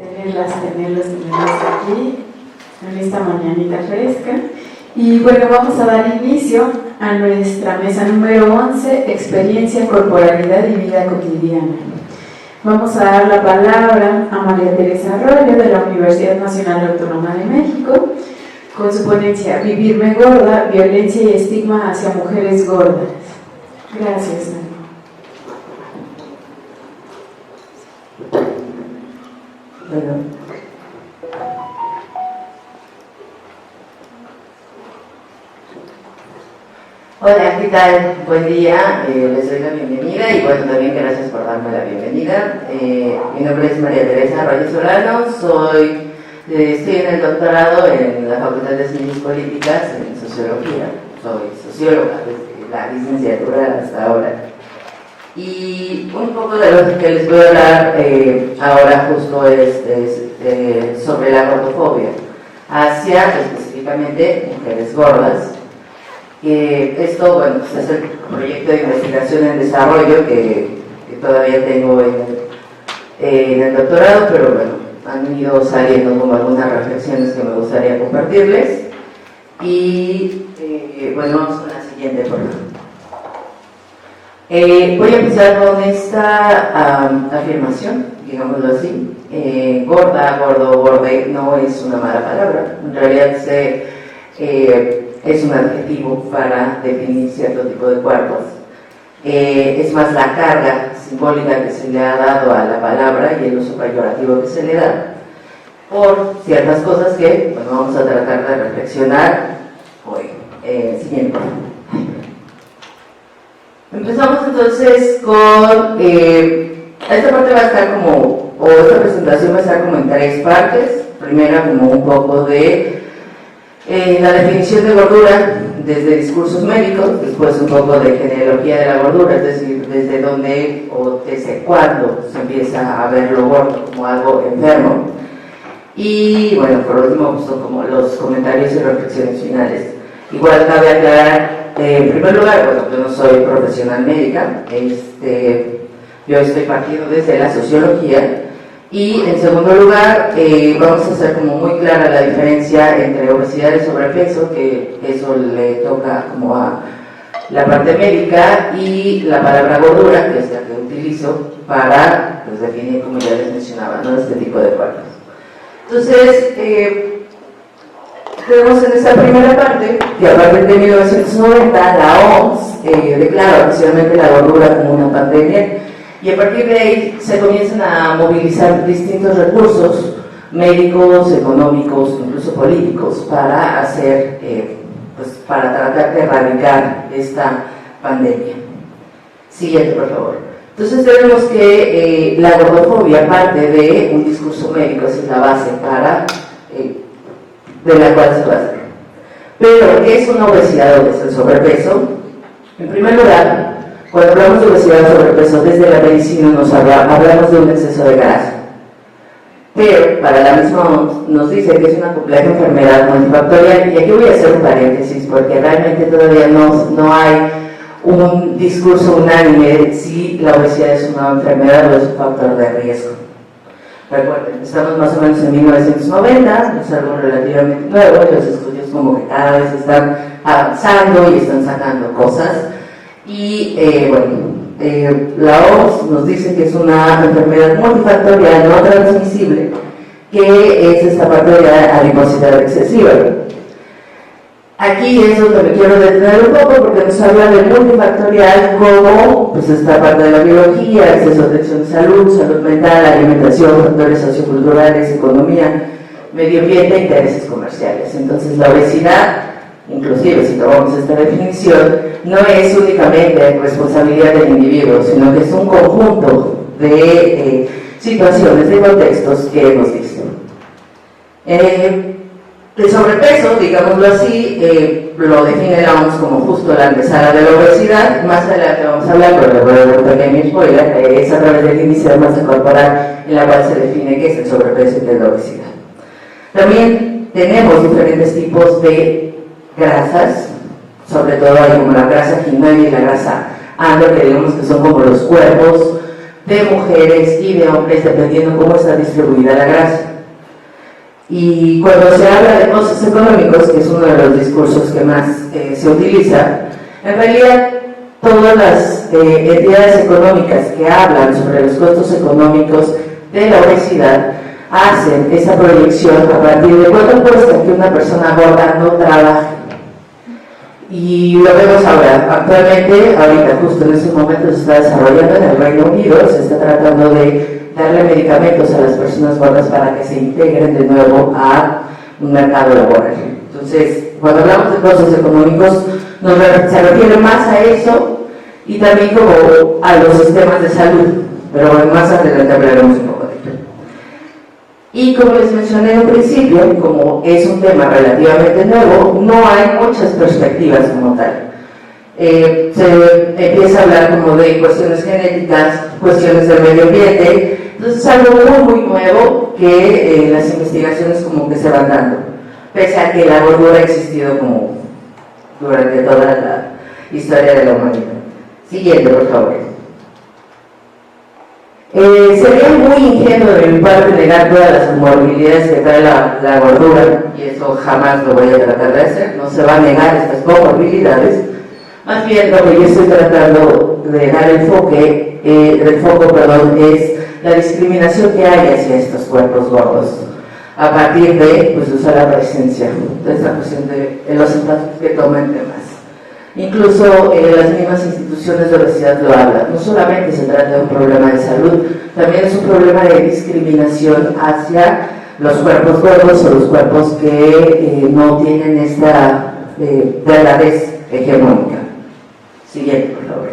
Tenerlos aquí en esta mañanita fresca. Y bueno, vamos a dar inicio a nuestra mesa número 11, Experiencia, Corporalidad y Vida Cotidiana. Vamos a dar la palabra a María Teresa Arroyo de la Universidad Nacional Autónoma de México con su ponencia Vivirme Gorda, Violencia y Estigma hacia Mujeres Gordas. Gracias, María. Bueno. Hola, ¿qué tal? Buen día, les doy la bienvenida y bueno, también gracias por darme la bienvenida. Mi nombre es María Teresa Arroyo Solano, estoy en el doctorado en la Facultad de Ciencias Políticas en Sociología, soy socióloga desde la licenciatura hasta ahora. Y un poco de lo que les voy a hablar ahora justo es sobre la gordofobia hacia específicamente mujeres gordas. Esto, bueno, pues es el proyecto de investigación en desarrollo que todavía tengo en el doctorado, pero bueno, han ido saliendo como algunas reflexiones que me gustaría compartirles. Y bueno, vamos con la siguiente, por favor. Voy a empezar con esta afirmación, digámoslo así. Gorda, gordo, gorde no es una mala palabra, en realidad es un adjetivo para definir cierto tipo de cuerpos. Es más la carga simbólica que se le ha dado a la palabra y el uso peyorativo que se le da por ciertas cosas que bueno, vamos a tratar de reflexionar hoy. Siguiente. Empezamos entonces con esta parte va a estar como, o esta presentación va a estar como en tres partes. Primera como un poco de la definición de gordura desde discursos médicos, después un poco de genealogía de la gordura, es decir, desde dónde o desde cuándo se empieza a ver lo gordo como algo enfermo. Y bueno, por último, pues son como los comentarios y reflexiones finales. Igual cabe aclarar, en primer lugar, bueno, yo no soy profesional médica, yo estoy partiendo desde la sociología. Y en segundo lugar, vamos a hacer como muy clara la diferencia entre obesidad y sobrepeso, que eso le toca como a la parte médica, y la palabra gordura, que es la que utilizo para pues, definir, como ya les mencionaba, ¿no? Este tipo de cuerpos. Entonces, tenemos en esta primera parte que a partir de 1990 la OMS declara oficialmente la gordura como una pandemia. Y a partir de ahí se comienzan a movilizar distintos recursos médicos, económicos, incluso políticos, para hacer, para tratar de erradicar esta pandemia. Siguiente, por favor. Entonces tenemos que la gordofobia parte de un discurso médico, esa es la base de la cual se basa. Pero, ¿qué es una obesidad o es el sobrepeso? En primer lugar, cuando hablamos de obesidad o sobrepeso, desde la medicina hablamos de un exceso de grasa. Pero para la misma OMS nos dice que es una compleja enfermedad multifactorial, y aquí voy a hacer un paréntesis porque realmente todavía no hay un discurso unánime de si la obesidad es una enfermedad o es un factor de riesgo. Recuerden, estamos más o menos en 1990, es algo relativamente nuevo, y los estudios como que cada vez están avanzando y están sacando cosas. Y la OMS nos dice que es una enfermedad multifactorial no transmisible, que es esta parte de la adiposidad excesiva. Aquí es donde me quiero detener un poco porque nos habla de multifactorial como pues, esta parte de la biología, acceso a atención de salud, salud mental, alimentación, factores socioculturales, economía, medio ambiente e intereses comerciales. Entonces la obesidad, inclusive si tomamos esta definición, no es únicamente responsabilidad del individuo, sino que es un conjunto de situaciones, de contextos que hemos visto. El sobrepeso, digámoslo así, lo define la OMS como justo la antesala de la obesidad. Más adelante vamos a hablar, pero le voy a dar un pequeño spoiler, es a través del índice de masa corporal en la cual se define qué es el sobrepeso y qué es la obesidad. También tenemos diferentes tipos de grasas, sobre todo hay como la grasa quinoide y la grasa AMBER, que digamos que son como los cuerpos de mujeres y de hombres, dependiendo cómo está distribuida la grasa. Y cuando se habla de costos económicos, que es uno de los discursos que más se utiliza, en realidad todas las entidades económicas que hablan sobre los costos económicos de la obesidad hacen esa proyección a partir de cuánto cuesta que una persona gorda no trabaje. Y lo vemos ahora, actualmente, ahorita justo en este momento se está desarrollando en el Reino Unido, se está tratando de darle medicamentos a las personas gordas para que se integren de nuevo a un mercado laboral. Entonces, cuando hablamos de costos económicos, se refiere más a eso y también como a los sistemas de salud, pero más adelante hablaremos un poco de ello. Y como les mencioné en un principio, como es un tema relativamente nuevo, no hay muchas perspectivas como tal. Se empieza a hablar como de cuestiones genéticas, cuestiones del medio ambiente, entonces es algo muy nuevo que las investigaciones como que se van dando, pese a que la gordura ha existido como durante toda la historia de la humanidad. Siguiente, por favor. Sería muy ingenuo de mi parte negar todas las comorbilidades que trae la gordura, y eso jamás lo voy a tratar de hacer, no se va a negar estas comorbilidades. Más bien lo que yo estoy tratando de dar el foco es la discriminación que hay hacia estos cuerpos gordos, a partir de pues, usar la presencia de esta cuestión de los impactos que toman temas. Incluso las mismas instituciones de obesidad lo hablan. No solamente se trata de un problema de salud, también es un problema de discriminación hacia los cuerpos gordos o los cuerpos que no tienen esta delgadez hegemónica. Siguiente, por favor.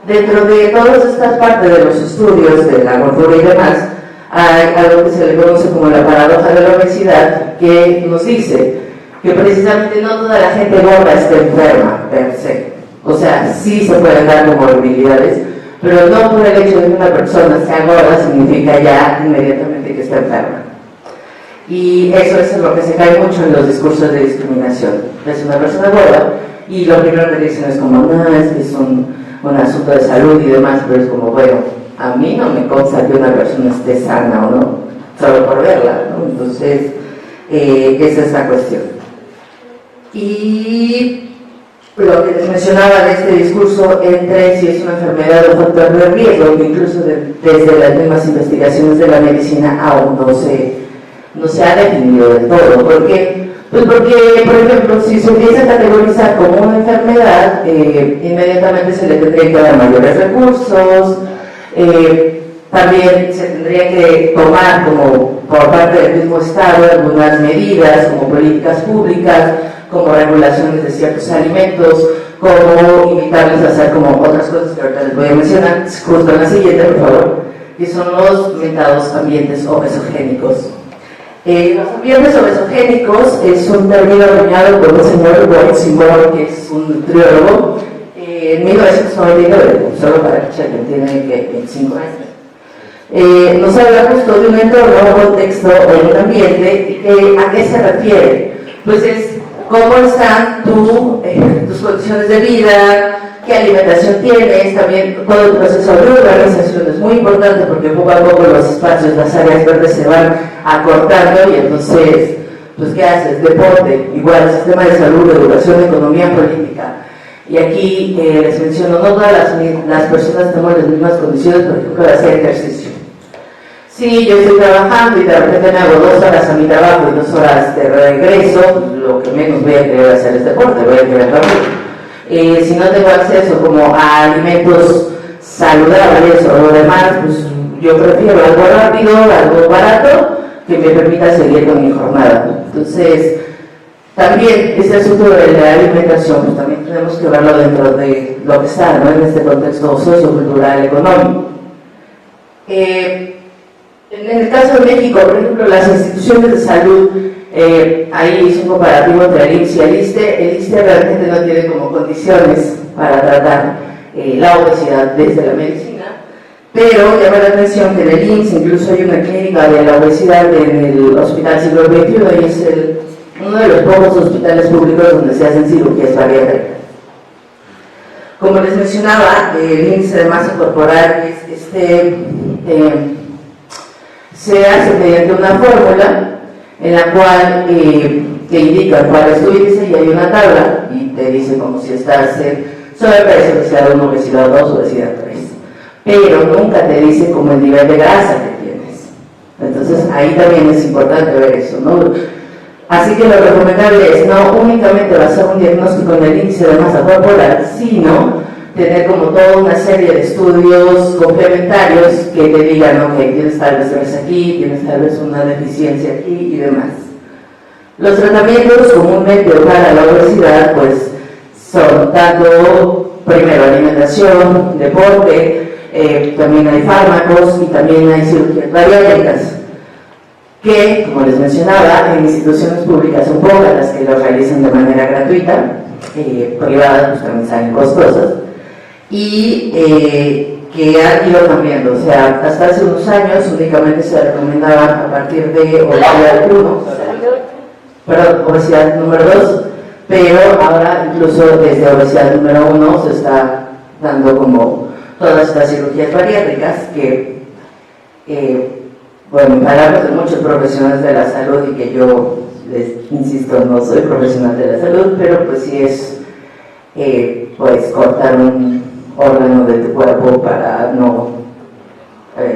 Dentro de todas estas partes de los estudios de la gordura y demás, hay algo que se le conoce como la paradoja de la obesidad, que nos dice que precisamente no toda la gente gorda está enferma per se. O sea, sí se pueden dar comorbilidades, pero no por el hecho de que una persona sea gorda significa ya inmediatamente que está enferma. Y eso es lo que se cae mucho en los discursos de discriminación. Es una persona gorda y lo primero que dicen es como, no, es que es un asunto de salud y demás, pero es como, bueno, a mí no me consta que una persona esté sana o no, solo por verla, ¿no? Entonces, esa es la cuestión. Y lo que les mencionaba de este discurso entre si es una enfermedad o factor de riesgo, que incluso desde las mismas investigaciones de la medicina aún no se ha definido del todo. ¿Por qué? Pues porque, por ejemplo, si se empieza a categorizar como una enfermedad, inmediatamente se le tendría que dar mayores recursos, también se tendría que tomar como por parte del mismo Estado algunas medidas como políticas públicas, como regulaciones de ciertos alimentos, como invitarles a hacer como otras cosas que ahorita les voy a mencionar, justo en la siguiente, por favor, que son los mentados ambientes obesogénicos. Los ambientes obesogénicos es un término acuñado por un señor Boyd Seymour, que es un nutriólogo, en 1999, solo para que chequen, tiene 25 años. Nos habla justo de un entorno, un contexto o un ambiente. ¿A qué se refiere? Pues es cómo están tus condiciones de vida, qué alimentación tienes, también todo el proceso de urbanización es muy importante porque poco a poco los espacios, las áreas verdes se van acortando y entonces, pues ¿qué haces? Deporte, igual, sistema de salud, educación, economía, política. Y aquí les menciono, no todas las personas tenemos las mismas condiciones, por ejemplo, de hacer ejercicio. Sí, yo estoy trabajando y de repente me hago 2 horas a mi trabajo y 2 horas de regreso, pues lo que menos voy a querer hacer es deporte, voy a querer dormir. Si no tengo acceso como a alimentos saludables o lo demás, pues yo prefiero algo rápido, algo barato, que me permita seguir con mi jornada. Entonces, también este asunto de la alimentación, pues también tenemos que verlo dentro de lo que está, ¿no? En este contexto sociocultural, económico. En el caso de México, por ejemplo, las instituciones de salud, ahí hice un comparativo entre el IMSS y el ISSSTE. El ISSSTE realmente no tiene como condiciones para tratar la obesidad desde la medicina, pero llama la atención que en el IMSS incluso hay una clínica de la obesidad en el Hospital Siglo XXI y es uno de los pocos hospitales públicos donde se hacen cirugías bariátricas. Como les mencionaba, el índice de masa corporal se hace mediante una fórmula en la cual te indica cuál es tu índice y hay una tabla y te dice como si estás en sobrepeso, obesidad 1, obesidad 2, obesidad 3. Pero nunca te dice como el nivel de grasa que tienes. Entonces ahí también es importante ver eso, ¿no? Así que lo recomendable es no únicamente basar un diagnóstico en el índice de masa corporal, sino tener como toda una serie de estudios complementarios que te digan, ok, tienes tal vez grasa aquí, tienes tal vez una deficiencia aquí y demás. Los tratamientos comúnmente para la obesidad pues son tanto, primero, alimentación, deporte, también hay fármacos y también hay cirugías bariátricas, que, como les mencionaba, en instituciones públicas son pocas las que lo realizan de manera gratuita, privadas pues también salen costosas, y que han ido cambiando. O sea, hasta hace unos años únicamente se recomendaba a partir de obesidad 1, perdón, obesidad número 2, pero ahora incluso desde obesidad número 1 se está dando como todas estas cirugías bariátricas que, bueno, en palabras de muchos profesionales de la salud, y que yo les insisto, no soy profesional de la salud, pero pues sí es pues cortar un órgano de tu cuerpo para no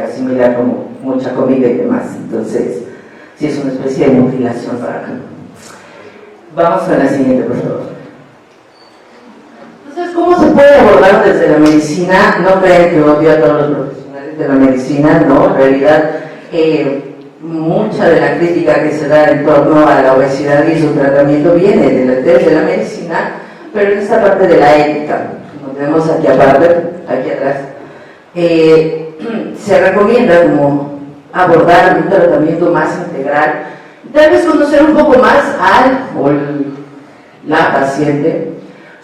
asimilar como mucha comida y demás. Entonces, sí es una especie de mutilación para... Vamos con la siguiente, por favor. Entonces, ¿cómo se puede abordar desde la medicina? No crean que odio a todos los profesionales de la medicina, no, en realidad mucha de la crítica que se da en torno a la obesidad y su tratamiento viene desde la medicina, pero en esta parte de la ética, como tenemos aquí aparte, aquí atrás, se recomienda como abordar un tratamiento más integral, tal vez conocer un poco más al o la paciente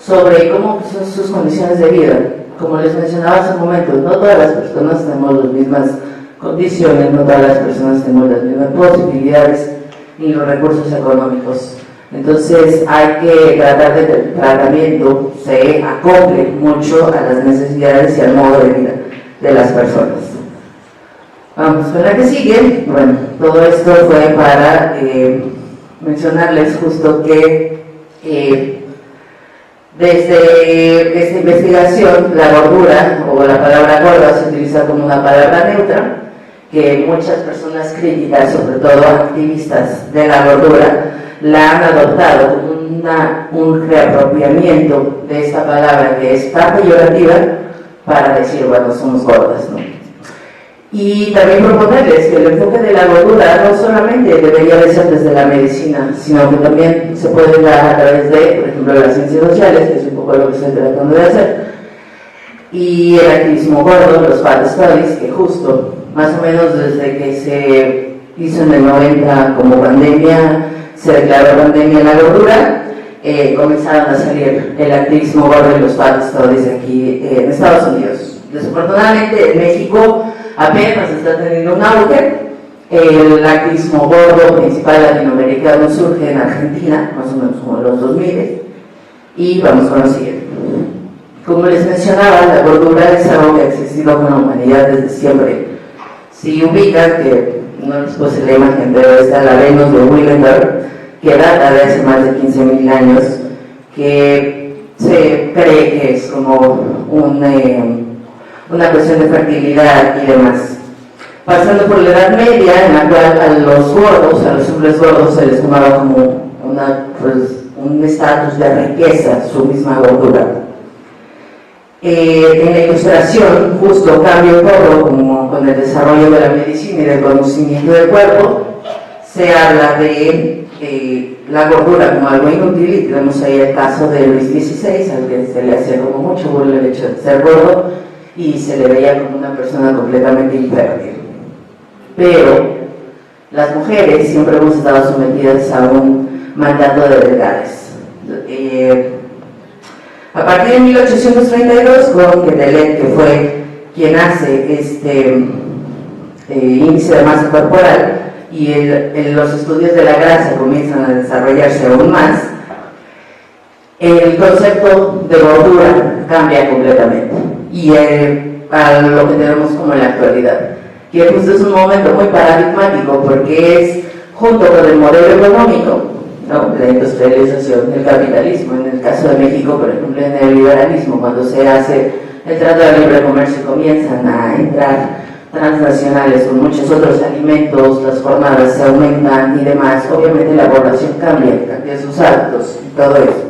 sobre cómo son sus condiciones de vida. Como les mencionaba hace un momento, no todas las personas tenemos las mismas condiciones, no todas las personas tenemos las mismas posibilidades ni los recursos económicos. Entonces hay que tratar de que el tratamiento se acople mucho a las necesidades y al modo de vida de las personas. Vamos con la que sigue. Bueno, todo esto fue para mencionarles justo que desde esta investigación la gordura o la palabra gorda se utiliza como una palabra neutra, que muchas personas críticas, sobre todo activistas de la gordura, la han adoptado como un reapropiamiento de esta palabra que es tan peyorativa para decir, bueno, somos gordas, ¿no? Y también proponerles que el enfoque de la gordura no solamente debería de ser desde la medicina, sino que también se puede dar a través de, por ejemplo, las ciencias sociales, que es un poco lo que estoy tratando de hacer, y el activismo gordo, los fat studies, que justo, más o menos desde que se hizo en el 90 como pandemia, se declaró pandemia en la gordura, comenzaron a salir el activismo gordo y los fat studies aquí en Estados Unidos. Desafortunadamente en México apenas está teniendo un auge. El activismo gordo principal latinoamericano surge en Argentina, más o menos como en los 2000, y vamos con lo siguiente. Como les mencionaba, la gordura es algo que ha existido con la humanidad desde siempre. Si ubican, que no les puse la imagen, pero está la Venus de Wielenberg, que data de hace más de 15.000 años, que se cree que es como una cuestión de fertilidad y demás. Pasando por la Edad Media, en la cual a los gordos, a los hombres gordos, se les tomaba como un estatus de riqueza, su misma gordura. En la Ilustración, justo cambia un poco como con el desarrollo de la medicina y del conocimiento del cuerpo, se habla de la gordura como algo inútil, y tenemos ahí el caso de Luis XVI, al que se le hacía como mucho burla el hecho de ser gordo y se le veía como una persona completamente infértil. Pero las mujeres siempre hemos estado sometidas a un mandato de delgadez. A partir de 1832, con Quetelet, que fue quien hace este índice de masa corporal, y los estudios de la grasa comienzan a desarrollarse aún más, el concepto de gordura cambia completamente y a lo que tenemos como en la actualidad, que justo es un momento muy paradigmático porque es junto con el modelo económico, ¿no? La industrialización, el capitalismo, en el caso de México, por ejemplo, en el liberalismo, cuando se hace el Tratado de Libre Comercio comienzan a entrar transnacionales con muchos otros alimentos, las jornadas se aumentan y demás, obviamente la población cambia sus hábitos y todo eso.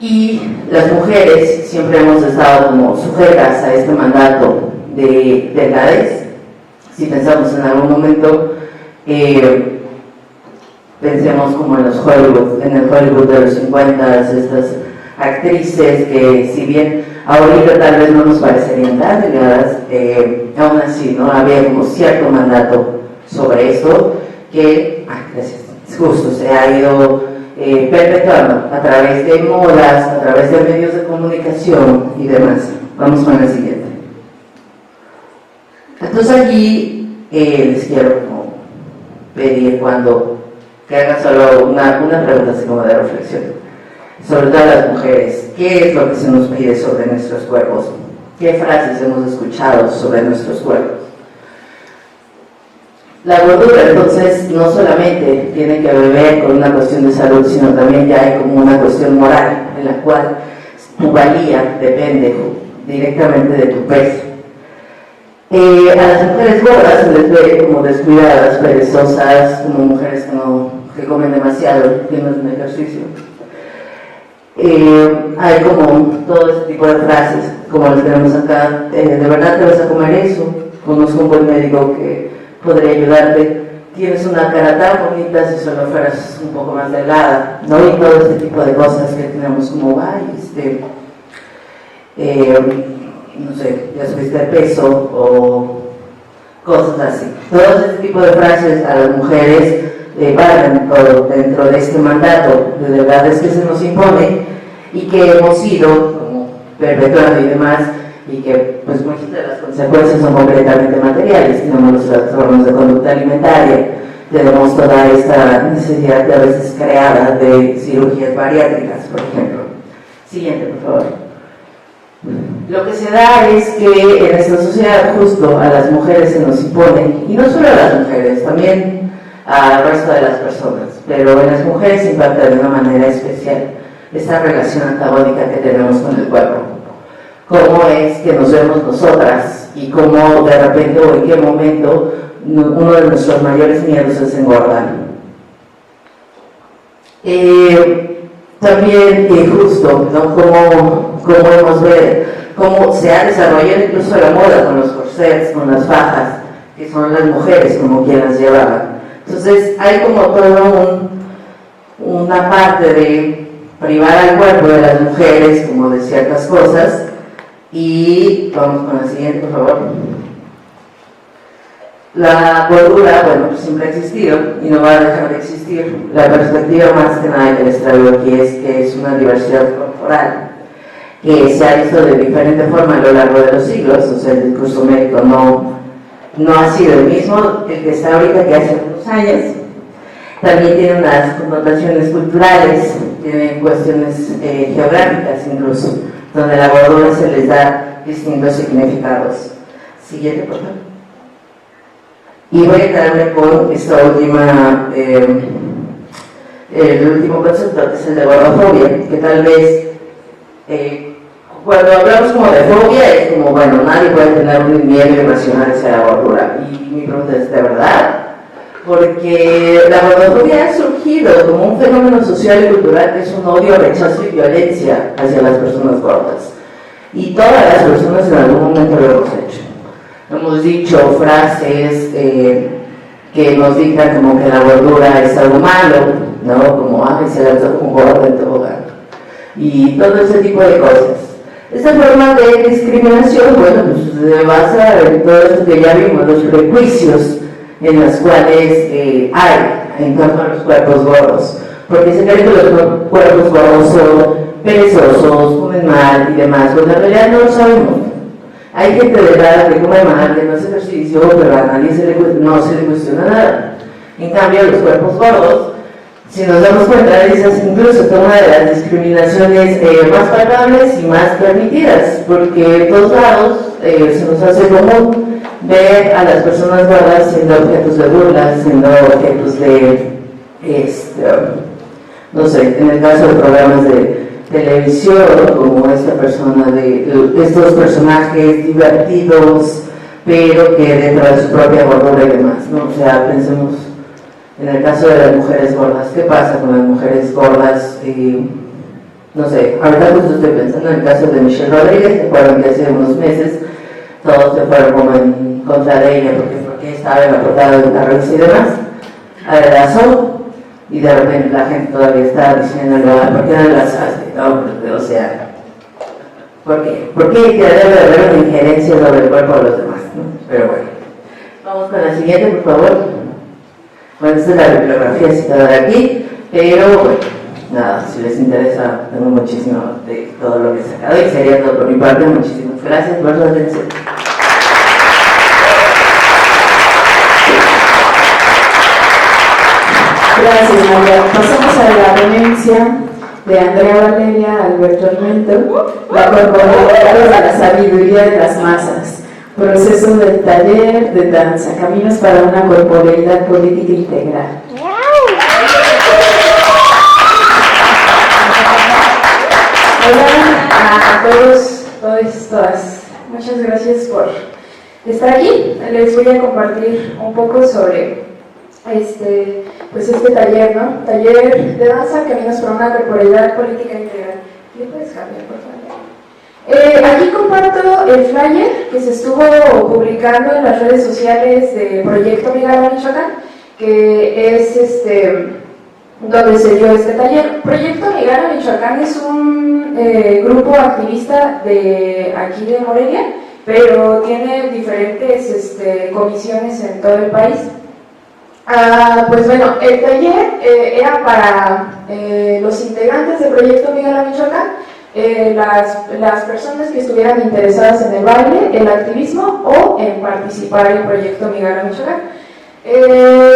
Y las mujeres siempre hemos estado como sujetas a este mandato de delgadez. Si pensamos en algún momento, pensemos como en el Hollywood de los 50, estas actrices que si bien ahorita tal vez no nos parecerían tan delgadas, aún así, ¿no? Había como cierto mandato sobre esto que, gracias, justo se ha ido perpetuando a través de modas, a través de medios de comunicación y demás. Vamos con la siguiente. Entonces aquí les quiero como pedir que hagan solo una pregunta así como de reflexión, sobre todo a las mujeres. ¿Qué es lo que se nos pide sobre nuestros cuerpos? ¿Qué frases hemos escuchado sobre nuestros cuerpos? La gordura entonces no solamente tiene que ver con una cuestión de salud, sino también ya hay como una cuestión moral en la cual tu valía depende directamente de tu peso. A las mujeres gordas se les ve como descuidadas, perezosas, como mujeres que comen demasiado, que no hacen ejercicio. Hay como todo este tipo de frases, como las tenemos acá, ¿de verdad te vas a comer eso? Conozco un buen médico que podría ayudarte, tienes una cara tan bonita si solo fueras un poco más delgada, ¿no? Y todo este tipo de cosas que tenemos como, no sé, ya subiste de peso o cosas así. Todo este tipo de frases a las mujeres van dentro de este mandato de delgadez que se nos impone y que hemos ido como perpetuando y demás, y que pues muchas de las consecuencias son completamente materiales. Tenemos los trastornos de conducta alimentaria, tenemos toda esta necesidad de a veces creada de cirugías bariátricas, por ejemplo. Siguiente, por favor. Lo que se da es que en esta sociedad justo a las mujeres se nos impone, y no solo a las mujeres, también al resto de las personas, pero en las mujeres impacta de una manera especial esta relación antagónica que tenemos con el cuerpo. Cómo es que nos vemos nosotras y cómo de repente o en qué momento uno de nuestros mayores miedos es engordar. También justo, ¿no? Cómo hemos ver cómo se ha desarrollado incluso la moda con los corsets, con las fajas, que son las mujeres como quien las llevaban. Entonces hay como toda una parte de privar al cuerpo de las mujeres como de ciertas cosas. Y vamos con la siguiente, por favor. La gordura, bueno, pues siempre ha existido y no va a dejar de existir. La perspectiva más que nada que les traigo aquí es que es una diversidad corporal que se ha visto de diferente forma a lo largo de los siglos. O sea, el discurso médico no ha sido el mismo el que está ahorita que hace unos años. También tiene unas connotaciones culturales, tiene cuestiones geográficas incluso, donde la gordura se les da distintos significados. Siguiente, por favor. Y voy a quedarme con esta última, el último concepto, que es el de gordofobia, que tal vez, cuando hablamos como de fobia, es como, bueno, nadie puede tener un miedo irracional hacia la gordura. Y mi pregunta es, ¿de verdad? Porque la gordofobia ha surgido como un fenómeno social y cultural que es un odio, rechazo y violencia hacia las personas gordas. Y todas las personas en algún momento lo hemos hecho. Hemos dicho frases que nos dictan como que la gordura es algo malo, ¿no? Como, se lanzó como gorda en tobogán. Y todo ese tipo de cosas. Esta forma de discriminación, bueno, pues se basa en todo esto que ya vimos, los prejuicios en las cuales hay en torno a los cuerpos gordos, porque se cree que los cuerpos gordos son perezosos, comen mal y demás, pues en realidad no lo sabemos. Hay gente delgada que come mal, que no hace ejercicio, pero a nadie no se le cuestiona nada. En cambio, los cuerpos gordos si nos damos cuenta, esas incluso son una de las discriminaciones más palpables y más permitidas, porque en todos lados se nos hace común ver a las personas gordas siendo objetos de burlas, siendo objetos de, no sé, en el caso de programas de televisión, como esta persona de estos personajes divertidos, pero que dentro de su propia gordura y demás, ¿no? O sea, pensemos en el caso de las mujeres gordas. ¿Qué pasa con las mujeres gordas? No sé, ahorita justo estoy pensando en el caso de Michelle Rodríguez. Recuerdo que hace unos meses todos se fueron como en contra de ella porque estaba en la portada de una revista y demás. Adelgazó y de repente la gente todavía está diciendo, ¿por qué no adelgazaste? No, o sea, ¿por qué? ¿Por qué debe haber una injerencia sobre el cuerpo de los demás, ¿no? Pero bueno, vamos con la siguiente, por favor. Bueno, esta es la bibliografía citada de aquí, pero bueno, nada, si les interesa, tengo muchísimo de todo lo que he sacado y sería todo por mi parte. Muchísimas gracias por su atención. Gracias, María. Pasamos a la ponencia de Andrea Valeria Alberto Armento, la corporalidad de la sabiduría de las masas. Proceso del taller de danza, caminos para una corporeidad política integral. Hola a todos, todas. Muchas gracias por estar aquí. Les voy a compartir un poco sobre este taller, ¿no? Taller de danza, caminos para una corporeidad política integral. ¿Le puedes cambiar, por favor? Aquí comparto el flyer que se estuvo publicando en las redes sociales de Proyecto Migala Michoacán, que es donde se dio este taller. Proyecto Migala Michoacán es un grupo activista de aquí de Morelia, pero tiene diferentes comisiones en todo el país. Pues bueno, el taller era para los integrantes del Proyecto Migala Michoacán, las personas que estuvieran interesadas en el baile, el activismo o en participar en el Proyecto Migala Michoacán.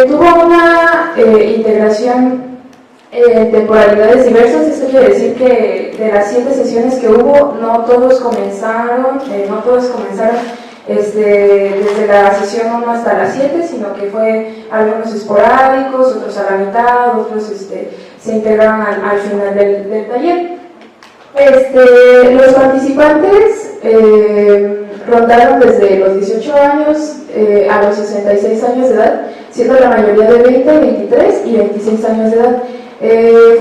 Tuvo una integración en temporalidades diversas. Esto quiere decir que de las 7 sesiones que hubo, no todos comenzaron desde la sesión 1 hasta la 7, sino que fue algunos esporádicos, otros a la mitad, otros se integraron al final del taller. Los participantes rondaron desde los 18 años a los 66 años de edad, siendo la mayoría de 20, 23 y 26 años de edad.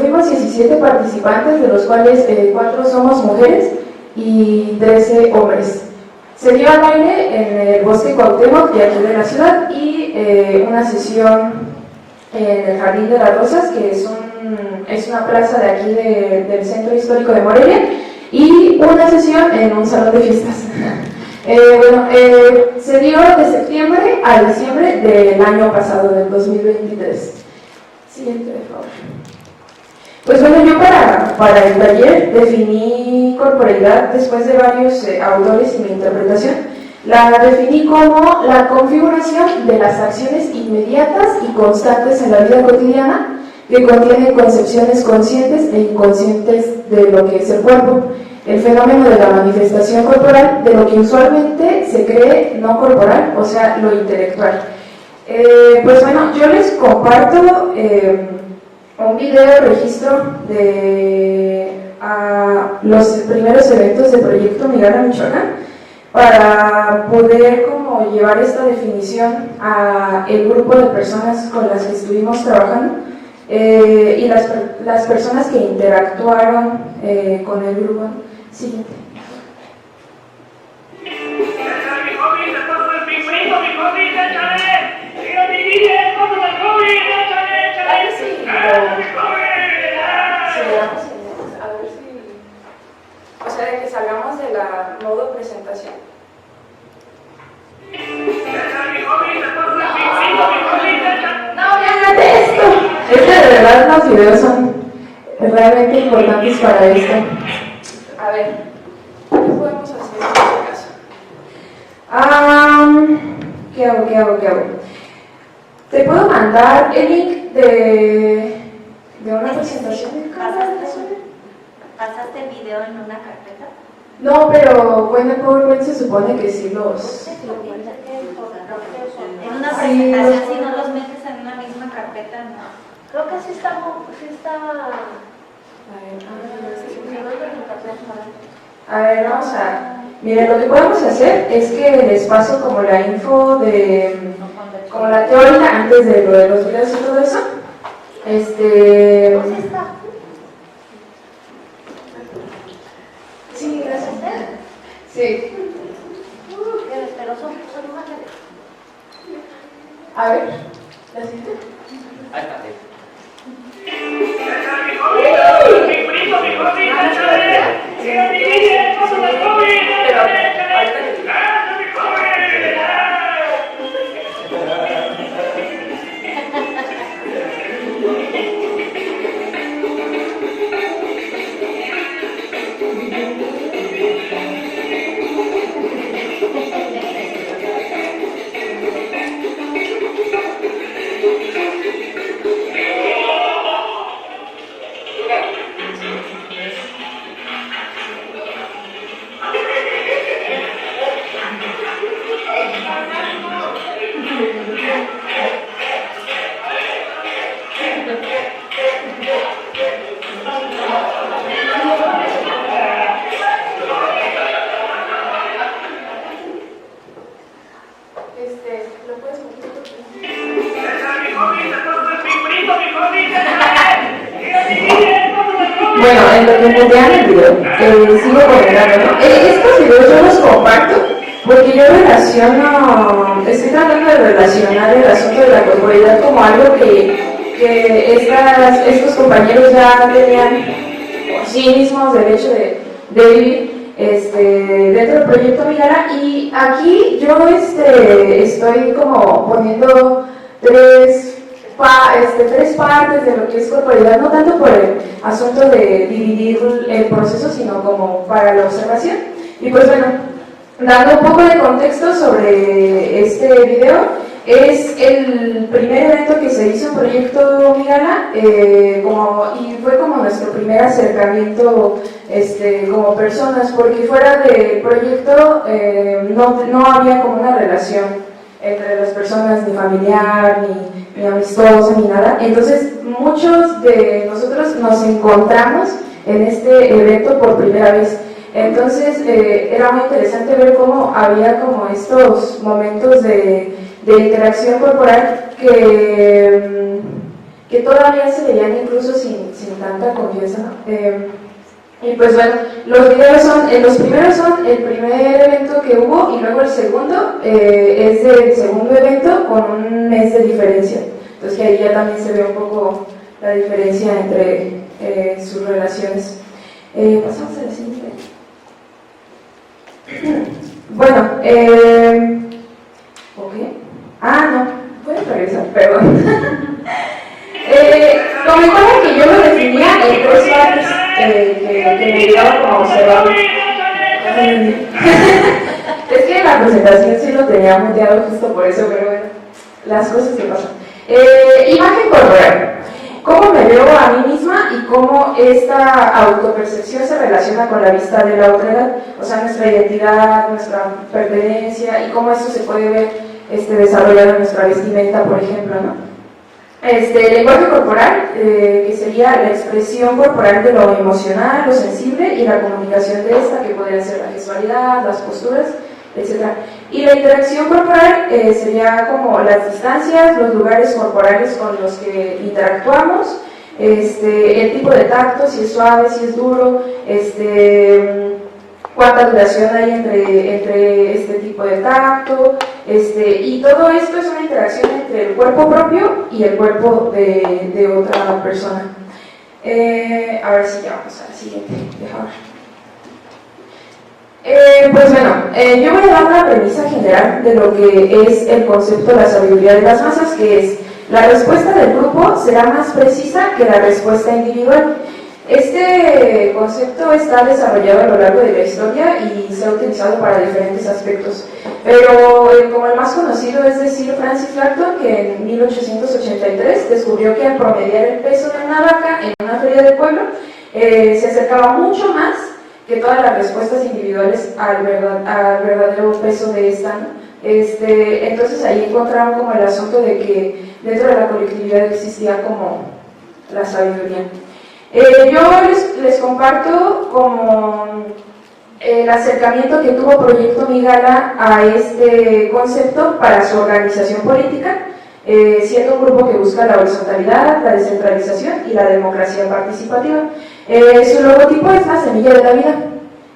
Fuimos 17 participantes, de los cuales 4 somos mujeres y 13 hombres. Se dio al baile en el Bosque Cuauhtémoc de aquí de la ciudad y una sesión en el Jardín de las Rosas, que es una plaza de aquí del Centro Histórico de Morelia, y una sesión en un salón de fiestas. Se dio de septiembre a diciembre del año pasado, del 2023. Siguiente, por favor. Pues bueno, yo para el taller definí corporeidad después de varios autores y mi interpretación. La definí como la configuración de las acciones inmediatas y constantes en la vida cotidiana que contienen concepciones conscientes e inconscientes de lo que es el cuerpo, el fenómeno de la manifestación corporal de lo que usualmente se cree no corporal, o sea, lo intelectual. Pues bueno, yo les comparto un video registro de los primeros eventos del Proyecto Migala Michoacán para poder como llevar esta definición a el grupo de personas con las que estuvimos trabajando y las personas que interactuaron con el grupo. Siguiente. O sea, de que salgamos de la modo presentación. No, fíjate esto. Es que de verdad los videos son realmente importantes para esto. A ver, ¿qué podemos hacer en este caso? ¿Qué hago? Te puedo mandar el link de una presentación de cámara. ¿Pasaste el video en una carpeta? No, pero bueno, en PowerPoint se supone que sí los... En una presentación, si no los metes en una misma carpeta, no. Creo que sí está. A ver, vamos a... Miren, lo que podemos hacer es que les paso como la info de... como la teórica antes de lo de los videos y todo eso. Sí, gracias. Sí. Pero son imágenes. A ver, ¿la siguiente? Ahí está. ¿Lo puedes poner? Bueno, en lo que me vean el video, sigo comentando, ¿no? Estos videos yo los comparto porque yo estoy tratando de relacionar el asunto de la corporalidad como algo que estos compañeros ya tenían por sí mismos derecho de vivir dentro del proyecto Migara, y aquí yo estoy como poniendo tres partes de lo que es corporalidad, no tanto por el asunto de dividir el proceso, sino como para la observación. Y pues bueno, dando un poco de contexto sobre este video, es el primer evento que se hizo en Proyecto Migala, y fue como nuestro primer acercamiento como personas, porque fuera del proyecto no había como una relación entre las personas, ni familiar, ni amistosa, ni nada. Entonces muchos de nosotros nos encontramos en este evento por primera vez. Entonces era muy interesante ver cómo había como estos momentos de interacción corporal que todavía se veían incluso sin tanta confianza, ¿no? Y pues bueno, los primeros son el primer evento que hubo, y luego el segundo es del segundo evento con un mes de diferencia. Entonces que ahí ya también se ve un poco la diferencia entre sus relaciones. Pasamos a la siguiente. Bueno, ok. No, pueden regresar, perdón. Comentaba que yo lo definía en tres partes que me ayudaban como observador. Es que la presentación sí lo tenía muteado justo por eso, pero bueno, las cosas que pasan. Imagen corporal. ¿Cómo me veo a mí misma y cómo esta autopercepción se relaciona con la vista de la otra edad? O sea, nuestra identidad, nuestra pertenencia, y cómo eso se puede ver desarrollado en nuestra vestimenta, por ejemplo, ¿no? El lenguaje corporal, que sería la expresión corporal de lo emocional, lo sensible y la comunicación de esta, que podría ser la gestualidad, las posturas, etc. Y la interacción corporal sería como las distancias, los lugares corporales con los que interactuamos, el tipo de tacto, si es suave, si es duro, cuánta duración hay entre este tipo de tacto, y todo esto es una interacción entre el cuerpo propio y el cuerpo de otra persona. A ver si ya vamos a la siguiente, pues bueno, yo voy a dar una premisa general de lo que es el concepto de la sabiduría de las masas, que es: la respuesta del grupo será más precisa que la respuesta individual. Este concepto está desarrollado a lo largo de la historia y se ha utilizado para diferentes aspectos, pero como el más conocido es de Sir Francis Galton, que en 1883 descubrió que al promediar el peso de una vaca en una feria del pueblo, se acercaba mucho más que todas las respuestas individuales al verdadero peso de esta, ¿no? Entonces ahí encontraron como el asunto de que dentro de la colectividad existía como la sabiduría. Yo les comparto como el acercamiento que tuvo Proyecto Migala a este concepto para su organización política, siendo un grupo que busca la horizontalidad, la descentralización y la democracia participativa. Su logotipo es la semilla de la vida,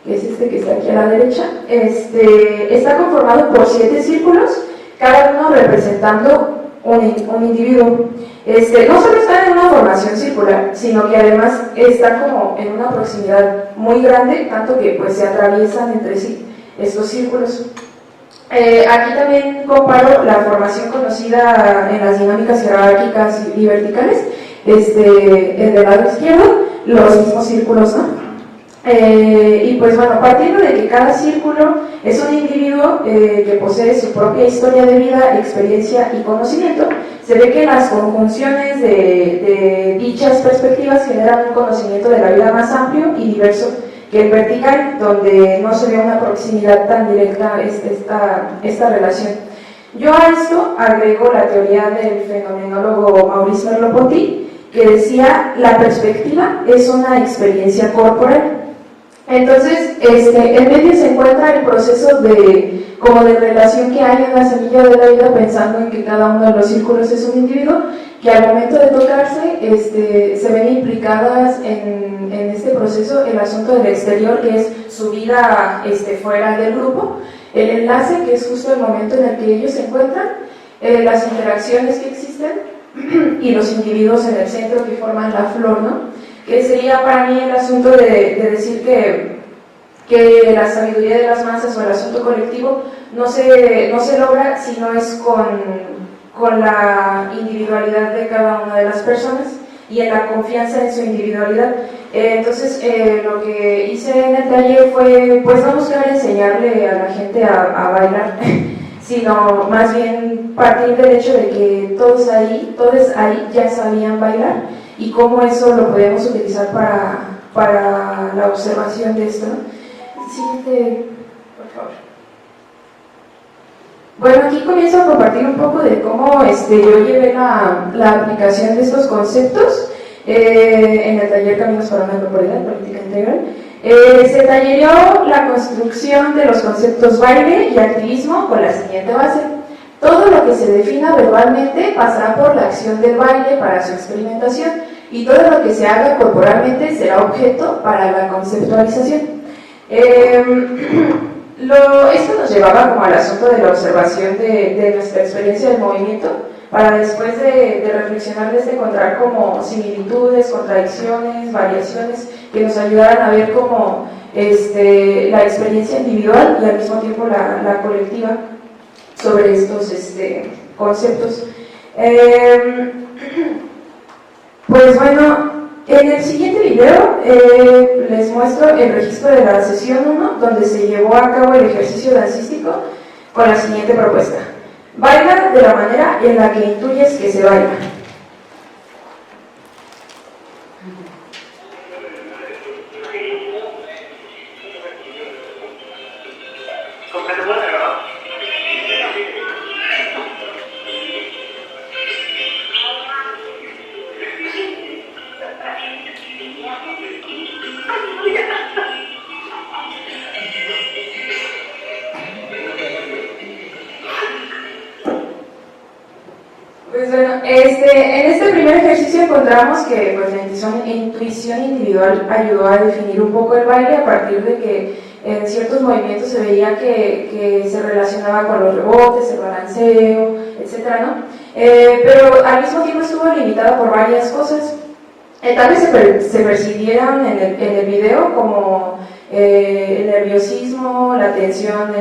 que es este que está aquí a la derecha. Está conformado por 7 círculos, cada uno representando un individuo. No solo están en una formación circular, sino que además están como en una proximidad muy grande, tanto que pues se atraviesan entre sí estos círculos. Aquí también comparo la formación conocida en las dinámicas jerárquicas y verticales, en el lado izquierdo, los mismos círculos, ¿no? Y pues bueno, partiendo de que cada círculo es un individuo que posee su propia historia de vida, experiencia y conocimiento, se ve que las conjunciones de dichas perspectivas generan un conocimiento de la vida más amplio y diverso que el vertical, donde no se ve una proximidad tan directa esta relación. Yo a esto agrego la teoría del fenomenólogo Maurice Merleau-Ponty, que decía: la perspectiva es una experiencia corporal. Entonces, en medio se encuentra el proceso de relación que hay en la semilla de la vida, pensando en que cada uno de los círculos es un individuo, que al momento de tocarse se ven implicadas en este proceso el asunto del exterior, que es su vida fuera del grupo, el enlace, que es justo el momento en el que ellos se encuentran, las interacciones que existen y los individuos en el centro que forman la flor, ¿no? Que sería para mí el asunto de decir que la sabiduría de las masas o el asunto colectivo no se logra si no es con la individualidad de cada una de las personas y en la confianza en su individualidad. Entonces lo que hice en el taller fue pues no buscar enseñarle a la gente a bailar, sino más bien partir del hecho de que todos ahí ya sabían bailar, y cómo eso lo podemos utilizar para la observación de esto, ¿no? Siguiente, por favor. Bueno, aquí comienzo a compartir un poco de cómo yo llevé la aplicación de estos conceptos en el taller Caminos para una Corporalidad Política Integral. Se tallerió la construcción de los conceptos baile y activismo con la siguiente base: todo lo que se defina verbalmente pasará por la acción del baile para su experimentación, y todo lo que se haga corporalmente será objeto para la conceptualización. Esto nos llevaba como al asunto de la observación de nuestra experiencia del movimiento, para después de reflexionar, encontrar como similitudes, contradicciones, variaciones que nos ayudaran a ver como la experiencia individual y al mismo tiempo la colectiva sobre estos conceptos. Pues bueno, en el siguiente video les muestro el registro de la sesión 1, donde se llevó a cabo el ejercicio dancístico con la siguiente propuesta: baila de la manera en la que intuyes que se baila. Pues bueno, en este primer ejercicio encontramos que pues, la intuición individual ayudó a definir un poco el baile, a partir de que en ciertos movimientos se veía que se relacionaba con los rebotes, el balanceo, etc., ¿no? Pero al mismo tiempo estuvo limitado por varias cosas. Tal vez se percibieron en el video como el nerviosismo, la tensión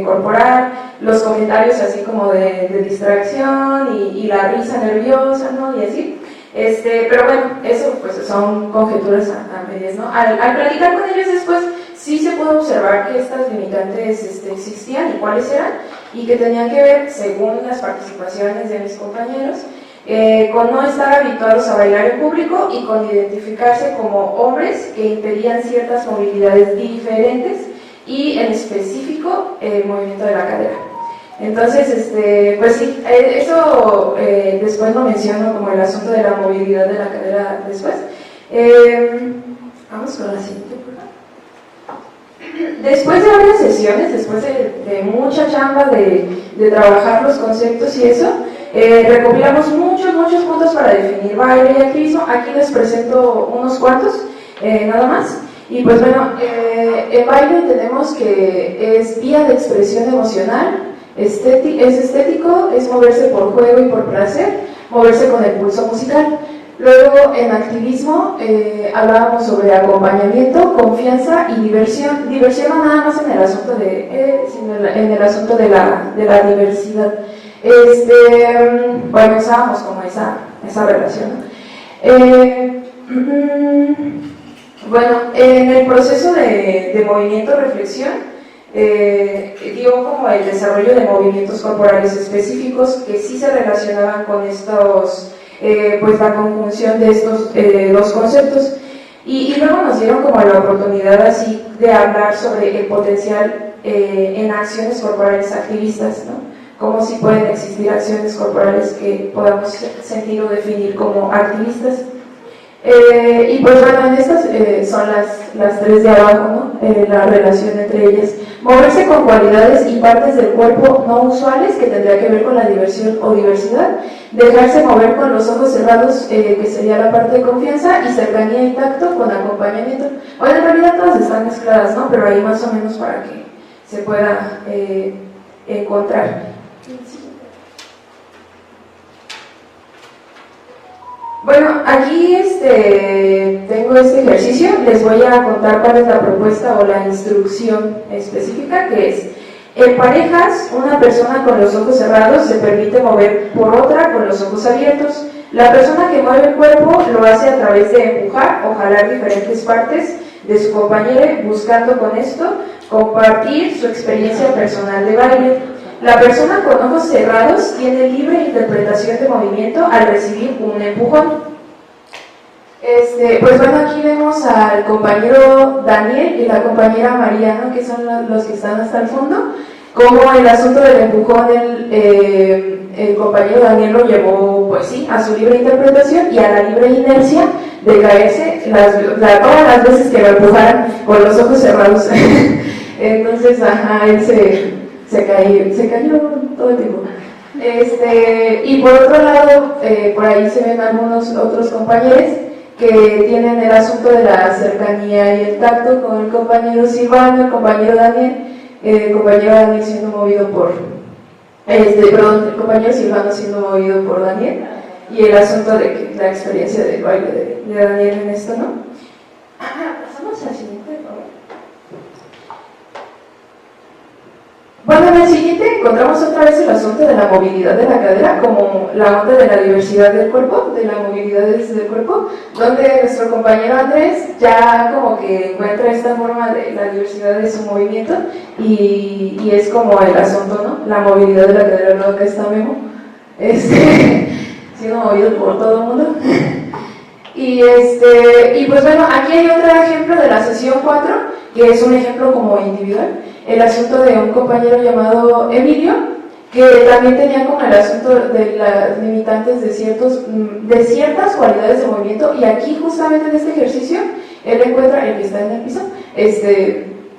corporal, los comentarios así como de distracción y la risa nerviosa, ¿no? Y así. Pero bueno, eso pues son conjeturas a medias, ¿no? Al platicar con ellos después, sí se pudo observar que estas limitantes existían y cuáles eran, y que tenían que ver, según las participaciones de mis compañeros, con no estar habituados a bailar en público y con identificarse como hombres que impedían ciertas movilidades diferentes y en específico el movimiento de la cadera. Entonces, pues sí, eso después lo menciono como el asunto de la movilidad de la cadera después. Vamos con la siguiente, por favor. Después de varias sesiones, después de mucha chamba de trabajar los conceptos y eso, recopilamos muchos puntos para definir baile y activismo. Aquí les presento unos cuantos, nada más. Y pues bueno, el baile entendemos que es vía de expresión emocional, es estético, es moverse por juego y por placer, moverse con el pulso musical. Luego en activismo hablábamos sobre acompañamiento, confianza y diversión. Diversión no nada más en el asunto sino en el asunto de la diversidad. Bueno, usábamos como esa relación, bueno, en el proceso de movimiento-reflexión, dio como el desarrollo de movimientos corporales específicos que sí se relacionaban con estos, pues la conjunción de estos dos conceptos, y luego nos dieron como la oportunidad así de hablar sobre el potencial en acciones corporales activistas, ¿no? Cómo sí pueden existir acciones corporales que podamos sentir o definir como activistas. Y pues bueno, en estas son las tres de abajo, ¿no? La relación entre ellas. Moverse con cualidades y partes del cuerpo no usuales, que tendría que ver con la diversión o diversidad. Dejarse mover con los ojos cerrados, que sería la parte de confianza, y cercanía y tacto con acompañamiento. Bueno, en realidad todas están mezcladas, ¿no? Pero ahí más o menos para que se pueda encontrar. Bueno, aquí tengo este ejercicio. Les voy a contar cuál es la propuesta o la instrucción específica, que es: en parejas, una persona con los ojos cerrados se permite mover por otra con los ojos abiertos. La persona que mueve el cuerpo lo hace a través de empujar o jalar diferentes partes de su compañero, buscando con esto compartir su experiencia personal de baile. La persona con ojos cerrados tiene libre interpretación de movimiento al recibir un empujón. Pues bueno, aquí vemos al compañero Daniel y la compañera Mariana, que son los que están hasta el fondo. Como el asunto del empujón, el compañero Daniel lo llevó, pues sí, a su libre interpretación y a la libre inercia de caerse todas las veces que lo empujaran con los ojos cerrados. Entonces, él se cayó todo el tiempo. Y por otro lado, por ahí se ven algunos otros compañeros que tienen el asunto de la cercanía y el tacto con el compañero Silvano, el compañero Daniel, el compañero Daniel siendo movido por, el compañero Silvano siendo movido por Daniel, y el asunto de la experiencia del baile de Daniel en esto, ¿no? Pasamos al siguiente, por favor. Bueno, en el siguiente encontramos otra vez el asunto de la movilidad de la cadera como la onda de la diversidad del cuerpo, de la movilidad del cuerpo, donde nuestro compañero Andrés ya como que encuentra esta forma de la diversidad de su movimiento, y es como el asunto, ¿no? La movilidad de la cadera. Luego acá está Memo, siendo movido por todo el mundo. Y pues bueno, aquí hay otro ejemplo de la sesión 4, que es un ejemplo como individual, el asunto de un compañero llamado Emilio, que también tenía como el asunto de las limitantes de ciertas cualidades de movimiento, y aquí justamente en este ejercicio él encuentra, el que está en el piso,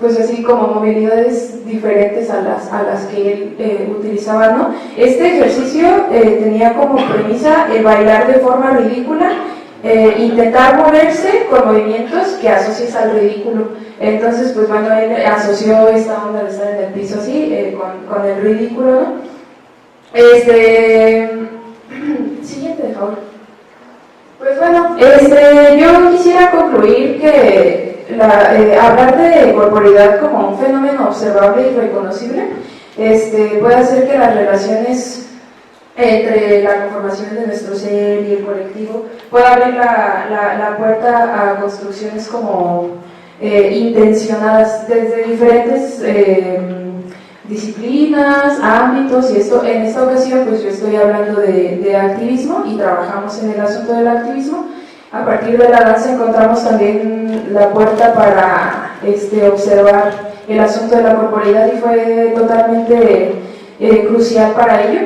pues así como movilidades diferentes a las que él utilizaba, ¿no? Este ejercicio tenía como premisa el bailar de forma ridícula, intentar moverse con movimientos que asocies al ridículo. Entonces, pues bueno, él asoció esta onda de estar en el piso así, con el ridículo, ¿no? Siguiente, por favor. Pues bueno, yo quisiera concluir que hablar de corporalidad como un fenómeno observable y reconocible puede hacer que las relaciones entre la conformación de nuestro ser y el colectivo, puede abrir la puerta a construcciones como intencionadas desde diferentes disciplinas, ámbitos, y esto en esta ocasión pues yo estoy hablando de activismo y trabajamos en el asunto del activismo. A partir de la danza encontramos también la puerta para observar el asunto de la corporalidad y fue totalmente crucial para ello.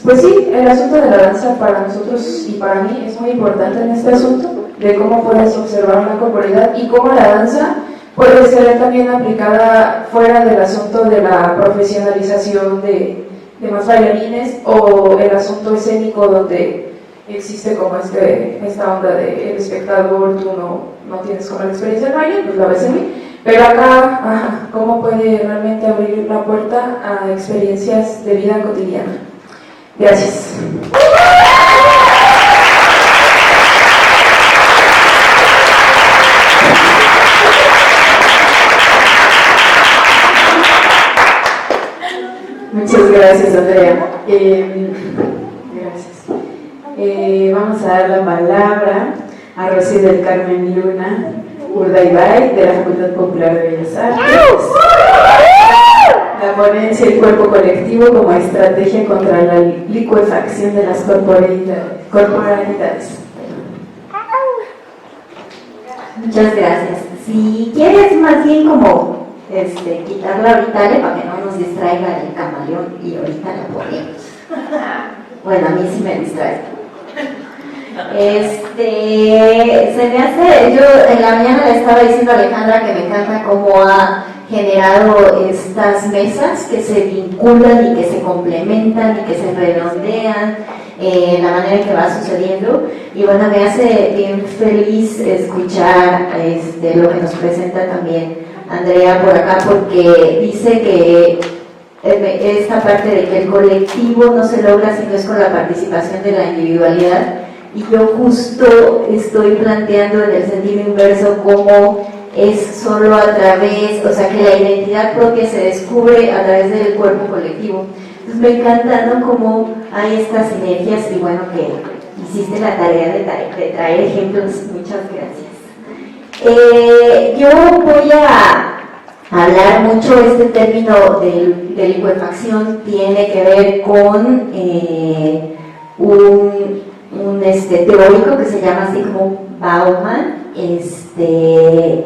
Pues sí, el asunto de la danza para nosotros y para mí es muy importante en este asunto, de cómo puedes observar la corporalidad y cómo la danza puede ser también aplicada fuera del asunto de la profesionalización de más bailarines o el asunto escénico donde existe como esta onda de el espectador, tú no tienes como la experiencia del baile, pues la ves en mí, pero acá, ¿cómo puede realmente abrir la puerta a experiencias de vida cotidiana? Gracias. Muchas gracias, Andrea. Gracias. Vamos a dar la palabra a Rosy del Carmen Luna Urdaibai, de la Facultad Popular de Bellas Artes. La ponencia El cuerpo colectivo como estrategia contra la licuefacción de las corporalidades. Muchas gracias. Si quieres más bien como quitarla ahorita para que no nos distraiga el camaleón y ahorita la ponemos. Bueno, a mí sí me distrae. Se me hace, yo en la mañana le estaba diciendo a Alejandra que me encanta cómo ha generado estas mesas que se vinculan y que se complementan y que se redondean la manera en que va sucediendo, y bueno, me hace bien feliz escuchar lo que nos presenta también Andrea por acá, porque dice que esta parte de que el colectivo no se logra si no es con la participación de la individualidad, y yo justo estoy planteando en el sentido inverso cómo es solo a través, o sea que la identidad propia se descubre a través del cuerpo colectivo. Entonces me encanta, ¿no?, cómo hay estas sinergias, y bueno, que hiciste la tarea de traer ejemplos. Muchas gracias. Yo voy a hablar mucho, este término de licuefacción tiene que ver con un teórico que se llama así como Bauman,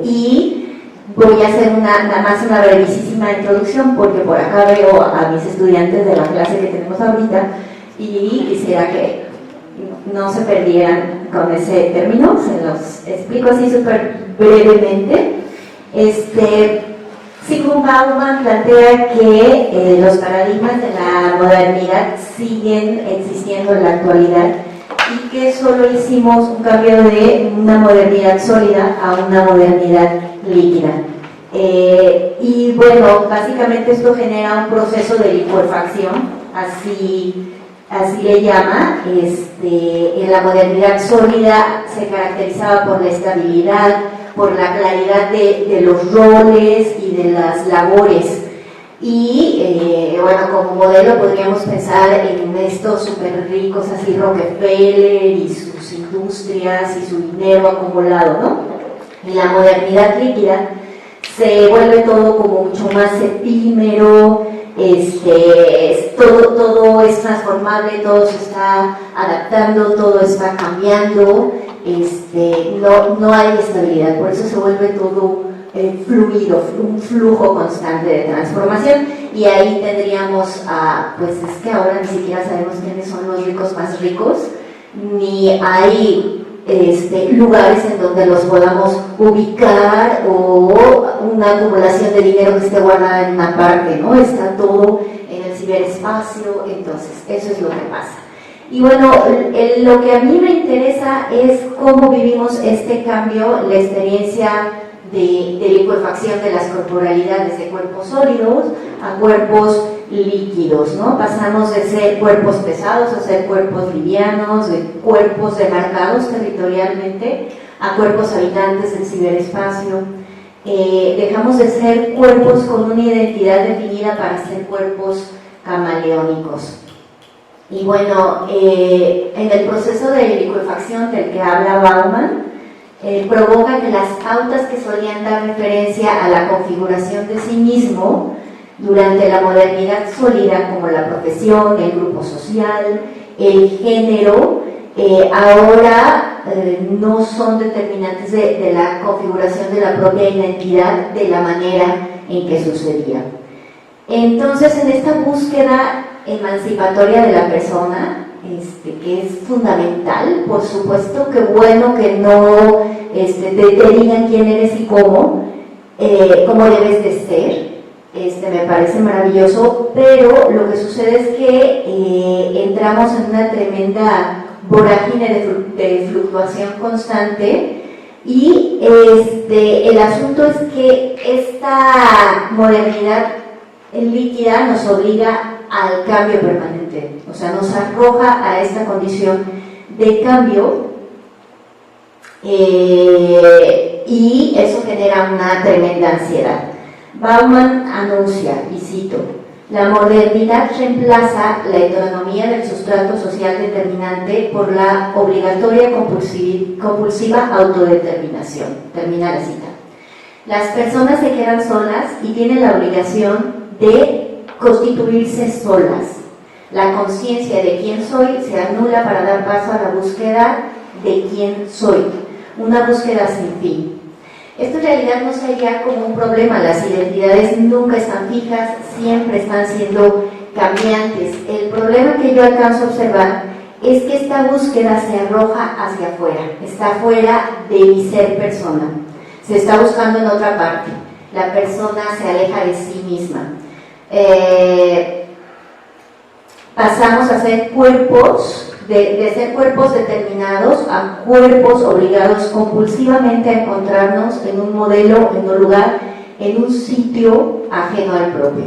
y voy a hacer nada más una brevísima introducción porque por acá veo a mis estudiantes de la clase que tenemos ahorita y quisiera que no se perdieran con ese término. Se los explico así súper brevemente. Sigmund Bauman plantea que los paradigmas de la modernidad siguen existiendo en la actualidad y que solo hicimos un cambio de una modernidad sólida a una modernidad líquida. Y bueno, básicamente esto genera un proceso de licuefacción, así le llama. En la modernidad sólida se caracterizaba por la estabilidad, por la claridad de los roles y de las labores. Y bueno, como modelo podríamos pensar en estos súper ricos así, Rockefeller y sus industrias y su dinero acumulado, ¿no? En la modernidad líquida se vuelve todo como mucho más efímero, todo es transformable, todo se está adaptando, todo está cambiando, no hay estabilidad, por eso se vuelve todo fluido, un flujo constante de transformación. Y ahí tendríamos pues es que ahora ni siquiera sabemos quiénes son los ricos más ricos, ni hay lugares en donde los podamos ubicar, o una acumulación de dinero que esté guardada en una parte, ¿no? Está todo en el ciberespacio. Entonces eso es lo que pasa. Y bueno, lo que a mí me interesa es cómo vivimos este cambio, la experiencia de licuefacción de las corporalidades, de cuerpos sólidos a cuerpos líquidos, ¿no? Pasamos de ser cuerpos pesados a ser cuerpos livianos, de cuerpos demarcados territorialmente a cuerpos habitantes del ciberespacio. dejamos de ser cuerpos con una identidad definida para ser cuerpos camaleónicos. Y bueno, en el proceso de licuefacción del que habla Bauman, provoca que las pautas que solían dar referencia a la configuración de sí mismo durante la modernidad sólida, como la profesión, el grupo social, el género, ahora no son determinantes de la configuración de la propia identidad de la manera en que sucedía. Entonces, en esta búsqueda emancipatoria de la persona, que es fundamental, por supuesto que bueno que no te digan quién eres y cómo debes de ser, me parece maravilloso, pero lo que sucede es que entramos en una tremenda vorágine de fluctuación constante y el asunto es que esta modernidad líquida nos obliga al cambio permanente, o sea, nos arroja a esta condición de cambio y eso genera una tremenda ansiedad. Bauman anuncia, y cito, la modernidad reemplaza la heteronomía del sustrato social determinante por la obligatoria compulsiva autodeterminación. Termina la cita. Las personas se quedan solas y tienen la obligación de constituirse solas. La conciencia de quién soy se anula para dar paso a la búsqueda de quién soy, una búsqueda sin fin. Esto en realidad no sería como un problema, las identidades nunca están fijas, siempre están siendo cambiantes. El problema que yo alcanzo a observar es que esta búsqueda se arroja hacia afuera, está fuera de mi ser persona, se está buscando en otra parte, la persona se aleja de sí misma. Pasamos a ser cuerpos, de ser cuerpos determinados a cuerpos obligados compulsivamente a encontrarnos en un modelo, en un lugar, en un sitio ajeno al propio.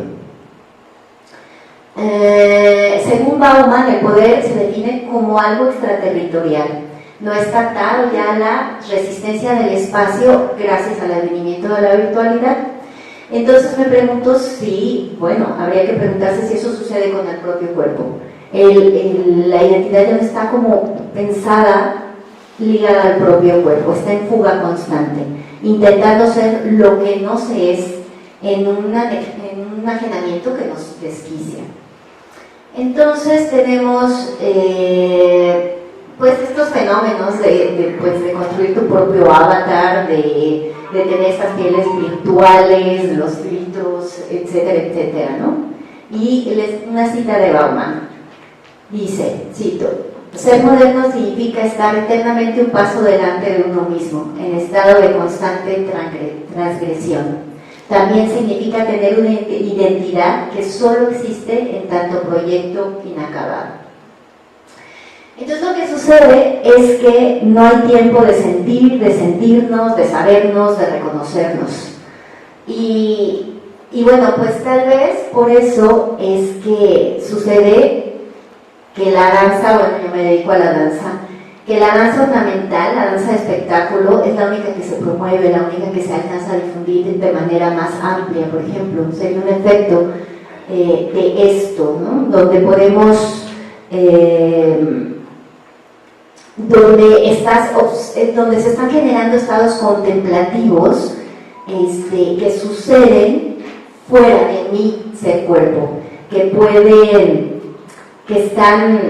Según Bauman, el poder se define como algo extraterritorial. No está atado ya a la resistencia del espacio gracias al advenimiento de la virtualidad. Entonces me pregunto si, habría que preguntarse si eso sucede con el propio cuerpo. La identidad ya no está como pensada, ligada al propio cuerpo, está en fuga constante, intentando ser lo que no se es en un ajenamiento que nos desquicia. Entonces tenemos estos fenómenos de construir tu propio avatar, de tener estas pieles virtuales, los filtros, etcétera, etcétera, ¿no? Y una cita de Bauman dice, cito, ser moderno significa estar eternamente un paso delante de uno mismo, en estado de constante transgresión. También significa tener una identidad que solo existe en tanto proyecto inacabado. Entonces lo que sucede es que no hay tiempo de sentir, de sentirnos, de sabernos, de reconocernos. Y tal vez por eso es que sucede que la danza, yo me dedico a la danza, que la danza ornamental, la danza de espectáculo, es la única que se promueve, la única que se alcanza a difundir de manera más amplia, por ejemplo. Sería un efecto de esto, ¿no? Donde podemos... donde se están generando estados contemplativos que suceden fuera de mi ser cuerpo, que están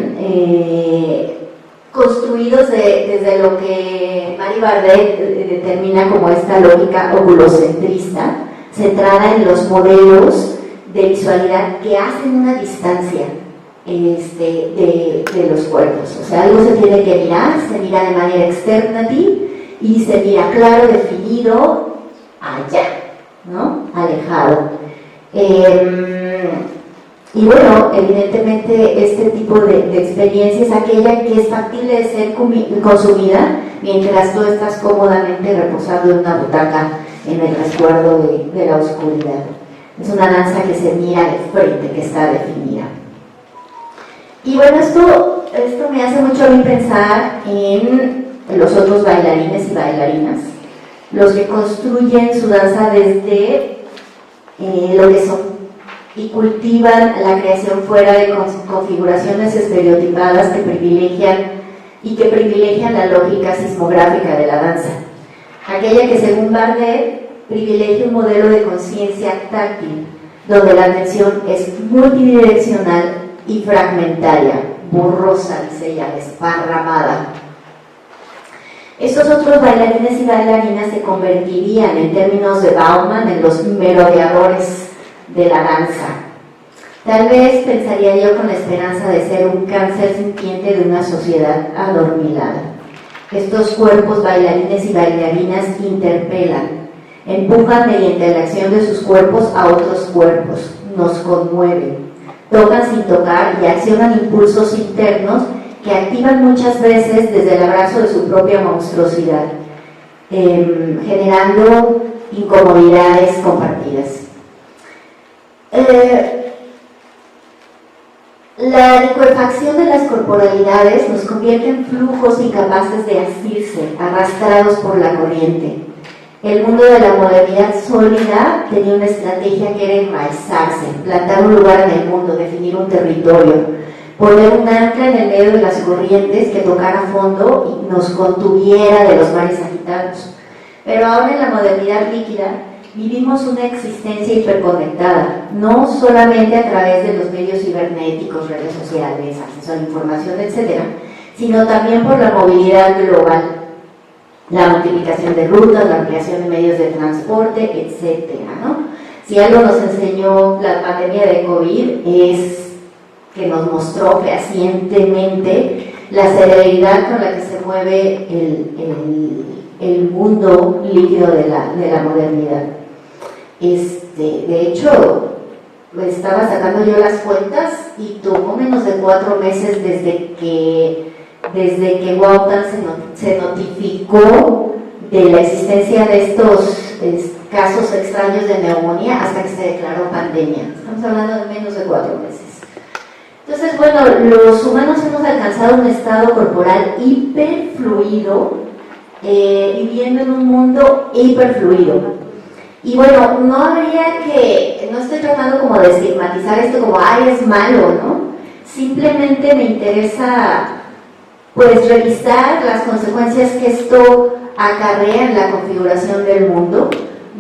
construidos desde lo que Marie Bardet determina como esta lógica oculocentrista, centrada en los modelos de visualidad que hacen una distancia de los cuerpos. O sea, algo se tiene que mirar, se mira de manera externa a ti y se mira claro, definido, allá, ¿no? Alejado. Evidentemente este tipo de experiencia es aquella que es factible de ser consumida mientras tú estás cómodamente reposando en una butaca en el resguardo de la oscuridad. Es una danza que se mira de frente, que está definida. Y esto me hace mucho a mí pensar en los otros bailarines y bailarinas. los que construyen su danza desde lo que son y cultivan la creación fuera de configuraciones estereotipadas que privilegian la lógica sismográfica de la danza. Aquella que, según Bardet, privilegia un modelo de conciencia táctil, donde la atención es multidireccional y fragmentaria, borrosa, dice ella, desparramada. Estos otros bailarines y bailarinas se convertirían, en términos de Bauman, en los merodeadores de la danza. Tal vez pensaría yo con la esperanza de ser un cáncer sintiente de una sociedad adormilada. Estos cuerpos bailarines y bailarinas interpelan, empujan mediante la acción de sus cuerpos a otros cuerpos, nos conmueven, tocan sin tocar y accionan impulsos internos que activan muchas veces desde el abrazo de su propia monstruosidad, generando incomodidades compartidas. La licuefacción de las corporalidades nos convierte en flujos incapaces de asirse, arrastrados por la corriente. El mundo de la modernidad sólida tenía una estrategia que era enraizarse, plantar un lugar en el mundo, definir un territorio, poner un ancla en el medio de las corrientes que tocara fondo y nos contuviera de los mares agitados. Pero ahora en la modernidad líquida vivimos una existencia hiperconectada, no solamente a través de los medios cibernéticos, redes sociales, acceso a la información, etc., sino también por la movilidad global, la multiplicación de rutas, la ampliación de medios de transporte, etc., ¿no? Si algo nos enseñó la pandemia de COVID es que nos mostró fehacientemente la celeridad con la que se mueve el mundo líquido de la modernidad. De hecho, estaba sacando yo las cuentas y tomó menos de 4 meses desde que Wotan se notificó de la existencia de estos casos extraños de neumonía hasta que se declaró pandemia. Estamos hablando de menos de 4 meses. Entonces, bueno, los humanos hemos alcanzado un estado corporal hiperfluido, viviendo en un mundo hiperfluido. Y bueno, no estoy tratando como de estigmatizar esto como, ay, es malo, ¿no? Simplemente me interesa, pues, revisar las consecuencias que esto acarrea en la configuración del mundo.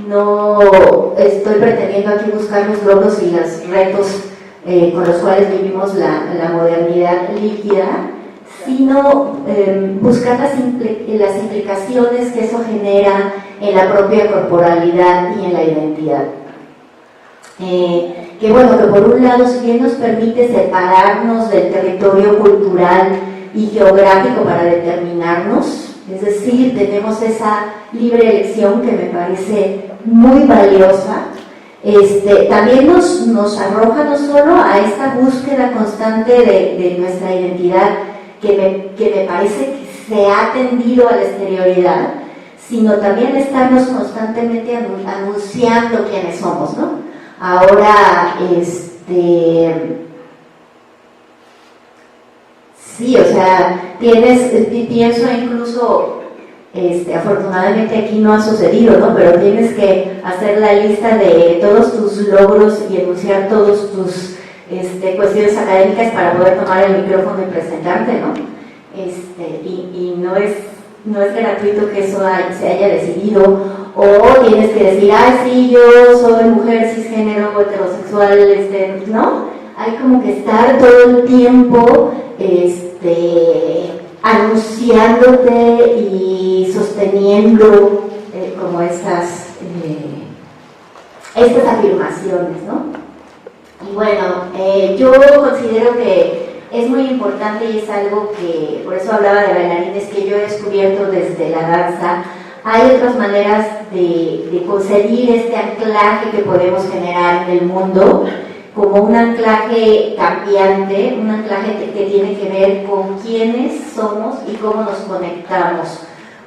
No estoy pretendiendo aquí buscar los logros y los retos con los cuales vivimos la modernidad líquida, sino buscar las implicaciones que eso genera en la propia corporalidad y en la identidad. Que bueno, que por un lado, si bien nos permite separarnos del territorio cultural y geográfico para determinarnos, es decir, tenemos esa libre elección que me parece muy valiosa, también nos arroja no solo a esta búsqueda constante de nuestra identidad, que me parece que se ha tendido a la exterioridad, sino también estarnos constantemente anunciando quiénes somos, ¿no? Ahora, sí, o sea, pienso incluso, afortunadamente aquí no ha sucedido, ¿no? Pero tienes que hacer la lista de todos tus logros y enunciar todos tus cuestiones académicas para poder tomar el micrófono y presentarte, ¿no? Y no es gratuito que eso se haya decidido, o tienes que decir, sí, yo soy mujer cisgénero, heterosexual, ¿no? Hay como que estar todo el tiempo anunciándote y sosteniendo como estas afirmaciones, ¿no? Y bueno, yo considero que es muy importante y es algo que, por eso hablaba de bailarines, que yo he descubierto desde la danza. Hay otras maneras de conseguir este anclaje que podemos generar en el mundo, como un anclaje cambiante, un anclaje que tiene que ver con quiénes somos y cómo nos conectamos,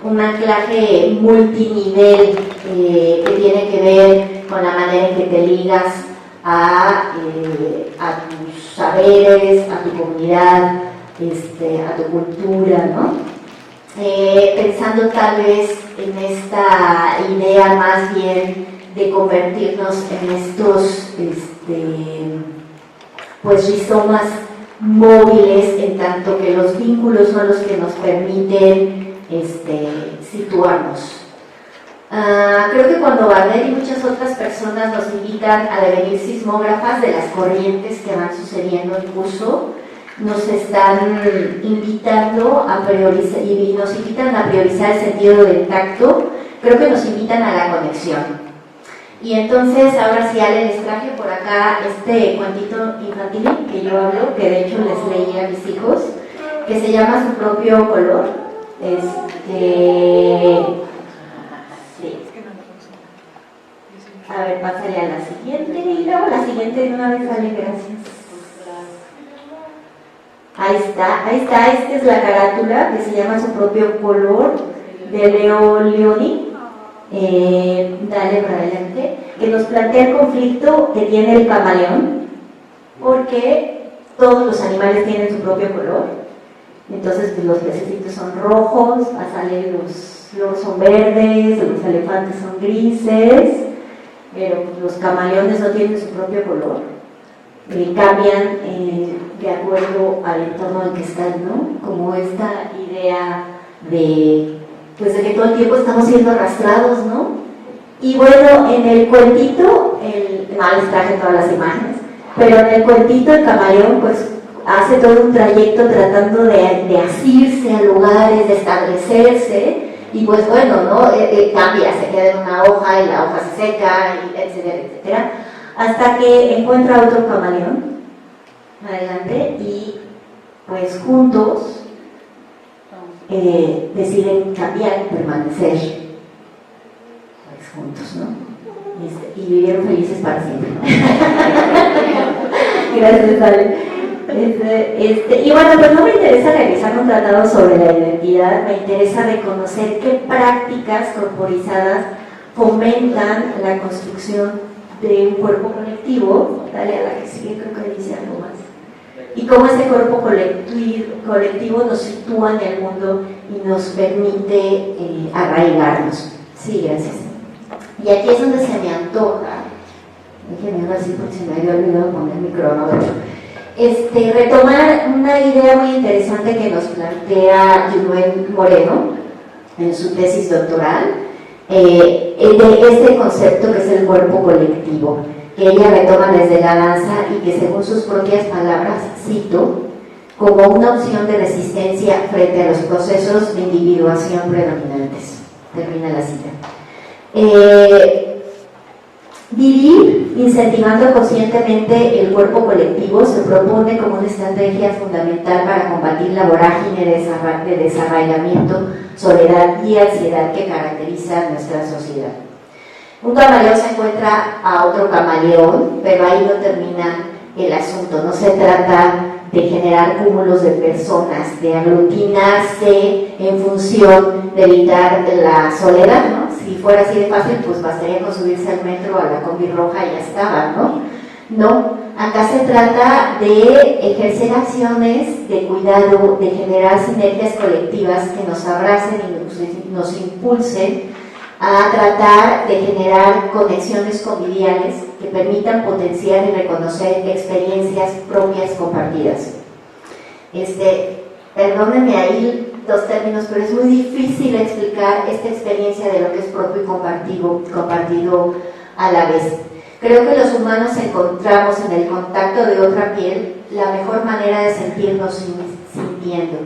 un anclaje multinivel que tiene que ver con la manera en que te ligas a tus saberes, a tu comunidad, a tu cultura, ¿no? pensando tal vez en esta idea más bien de convertirnos en estos pues rizomas móviles, en tanto que los vínculos son los que nos permiten situarnos. Creo que cuando Bardet y muchas otras personas nos invitan a devenir sismógrafas de las corrientes que van sucediendo en curso, nos están invitando a priorizar, y nos invitan a priorizar el sentido del tacto, creo que nos invitan a la conexión. Y entonces, ahora sí, Ale, les traje por acá este cuentito infantil que yo hablo, que de hecho les leí a mis hijos, que se llama Su propio color. Sí. A ver, pásale a la siguiente, y luego la siguiente de una vez, Ale, gracias. Ahí está, esta es la carátula que se llama Su propio color, de Leo Leoni. Dale para adelante, que nos plantea el conflicto que tiene el camaleón, porque todos los animales tienen su propio color. Entonces, pues, los pececitos son rojos, los lobos son verdes, los elefantes son grises, pero pues, los camaleones no tienen su propio color, cambian de acuerdo al entorno en que están, ¿no? Como esta idea de que todo el tiempo estamos siendo arrastrados, ¿no? Y bueno, en el cuentito, les traje todas las imágenes, pero en el cuentito el camaleón pues hace todo un trayecto tratando de asirse a lugares, de establecerse, y pues bueno, ¿no? Cambia, se queda en una hoja y la hoja se seca, y etcétera, etcétera, hasta que encuentra otro camaleón, adelante, y pues juntos deciden cambiar y permanecer pues, juntos, ¿no? Y vivieron felices para siempre. Gracias, Ale. Y bueno, pues no me interesa realizar un tratado sobre la identidad, me interesa reconocer qué prácticas corporizadas fomentan la construcción de un cuerpo colectivo. Dale a la que sigue, creo que dice algo más. Y cómo ese cuerpo colectivo nos sitúa en el mundo y nos permite arraigarnos. Sí, gracias. Y aquí es donde se me antoja, déjenme ver así porque se me había olvidado poner mi cronómetro, retomar una idea muy interesante que nos plantea Yuluen Moreno en su tesis doctoral, de este concepto que es el cuerpo colectivo, que ella retoma desde la danza y que según sus propias palabras, cito, como una opción de resistencia frente a los procesos de individuación predominantes. Termina la cita. Vivir incentivando conscientemente el cuerpo colectivo se propone como una estrategia fundamental para combatir la vorágine de desarraigamiento, soledad y ansiedad que caracteriza nuestra sociedad. Un camaleón se encuentra a otro camaleón, pero ahí no termina el asunto. No se trata de generar cúmulos de personas, de aglutinarse en función de evitar la soledad, ¿no? Si fuera así de fácil, pues bastaría con subirse al metro, a la combi roja y ya estaba, ¿no? No, acá se trata de ejercer acciones de cuidado, de generar sinergias colectivas que nos abracen y nos impulsen a tratar de generar conexiones conviviales que permitan potenciar y reconocer experiencias propias compartidas. Perdónenme ahí dos términos, pero es muy difícil explicar esta experiencia de lo que es propio y compartido a la vez. Creo que los humanos encontramos en el contacto de otra piel la mejor manera de sentirnos sintiendo.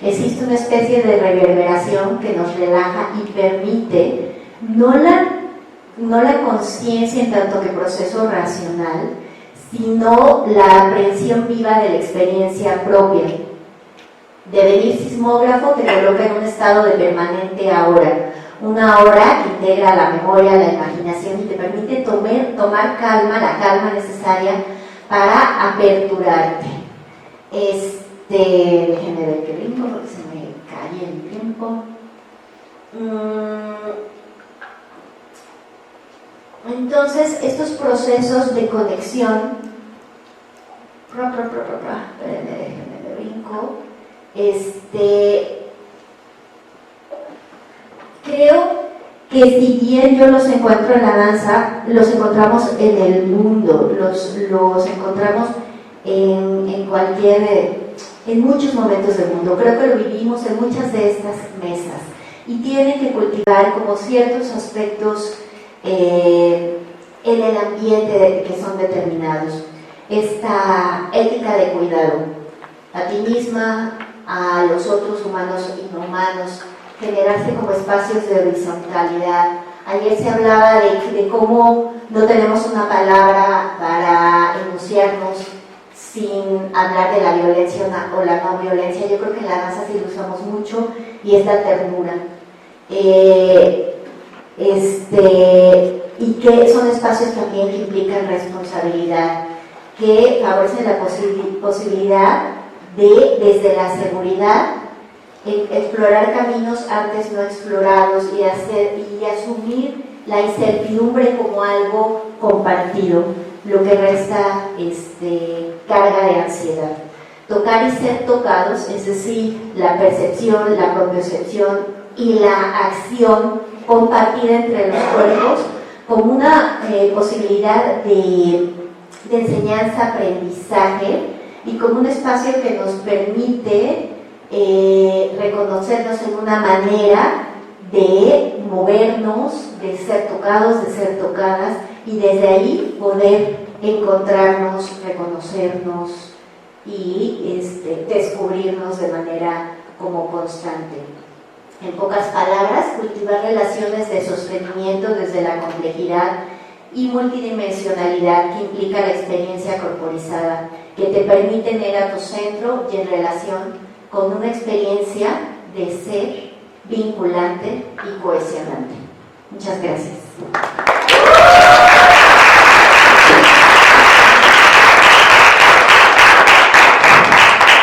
Existe una especie de reverberación que nos relaja y permite no la conciencia en tanto que proceso racional, sino la aprehensión viva de la experiencia propia. Devenir sismógrafo te coloca en un estado de permanente ahora, una hora que integra la memoria, la imaginación y te permite tomar calma, la calma necesaria para aperturarte. Déjenme ver qué brinco porque se me cae el tiempo. Entonces, estos procesos de conexión, déjenme brinco, creo que si bien yo los encuentro en la danza, los encontramos en el mundo, los encontramos en muchos momentos del mundo. Creo que lo vivimos en muchas de estas mesas y tienen que cultivar como ciertos aspectos en el ambiente que son determinados. Esta ética de cuidado a ti misma, a los otros humanos y no humanos, generarse como espacios de horizontalidad. Ayer se hablaba de cómo no tenemos una palabra para enunciarnos sin hablar de la violencia o la no violencia. Yo creo que en la danza sí lo usamos mucho y es la ternura. Y que son espacios también que implican responsabilidad, que favorecen la posibilidad de, desde la seguridad, explorar caminos antes no explorados y asumir la incertidumbre como algo compartido, lo que resta carga de ansiedad. Tocar y ser tocados, es decir, la percepción, la propiocepción y la acción compartida entre los cuerpos como una posibilidad de enseñanza, aprendizaje y como un espacio que nos permite reconocernos en una manera de movernos, de ser tocados, de ser tocadas y desde ahí poder encontrarnos, reconocernos y descubrirnos de manera como constante. En pocas palabras, cultivar relaciones de sostenimiento desde la complejidad y multidimensionalidad que implica la experiencia corporizada, que te permite ir a tu centro y en relación con una experiencia de ser vinculante y cohesionante. Muchas gracias.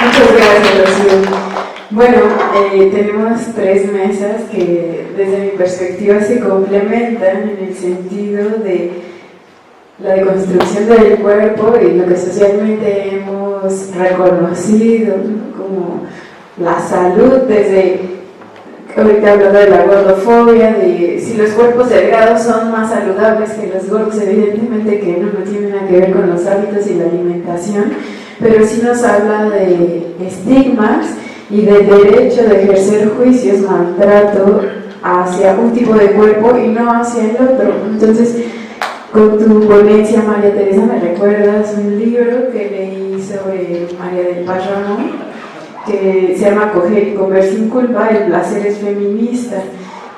Muchas gracias, Rocío. Bueno, tenemos 3 mesas que desde mi perspectiva se complementan en el sentido de la deconstrucción del cuerpo y lo que socialmente hemos reconocido, ¿no?, como la salud, desde, ahorita hablando de la gordofobia, de si los cuerpos delgados son más saludables que los gordos, evidentemente que no tiene nada que ver con los hábitos y la alimentación, pero sí nos habla de estigmas y del derecho de ejercer juicios, maltrato hacia un tipo de cuerpo y no hacia el otro. Entonces, con tu ponencia, María Teresa, me recuerdas un libro que leí sobre María del Paz Ramón, que se llama Coger y comer sin culpa, el placer es feminista.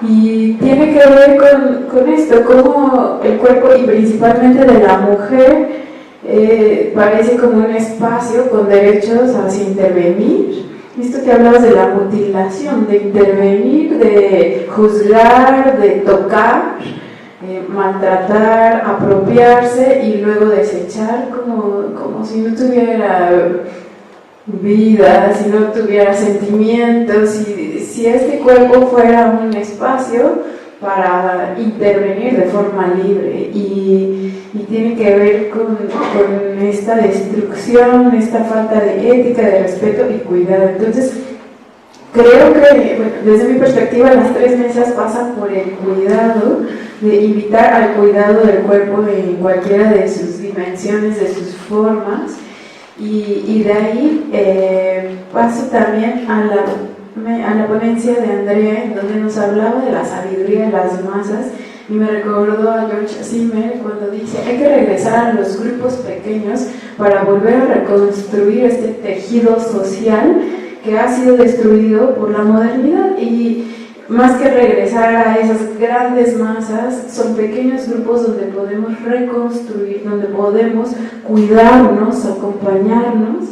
Y tiene que ver con esto, cómo el cuerpo, y principalmente de la mujer, parece como un espacio con derechos hacia intervenir. Esto que hablabas de la mutilación, de intervenir, de juzgar, de tocar, maltratar, apropiarse y luego desechar como si no tuviera vida, si no tuviera sentimientos, si este cuerpo fuera un espacio para intervenir de forma libre y tiene que ver con esta destrucción, esta falta de ética, de respeto y cuidado. Entonces, creo que, bueno, desde mi perspectiva, las 3 mesas pasan por el cuidado, de invitar al cuidado del cuerpo en cualquiera de sus dimensiones, de sus formas, y de ahí paso también a la ponencia de Andrea, en donde nos hablaba de la sabiduría de las masas, y me recordó a George Zimmer cuando dice: hay que regresar a los grupos pequeños para volver a reconstruir este tejido social que ha sido destruido por la modernidad. Y más que regresar a esas grandes masas, son pequeños grupos donde podemos reconstruir, donde podemos cuidarnos, acompañarnos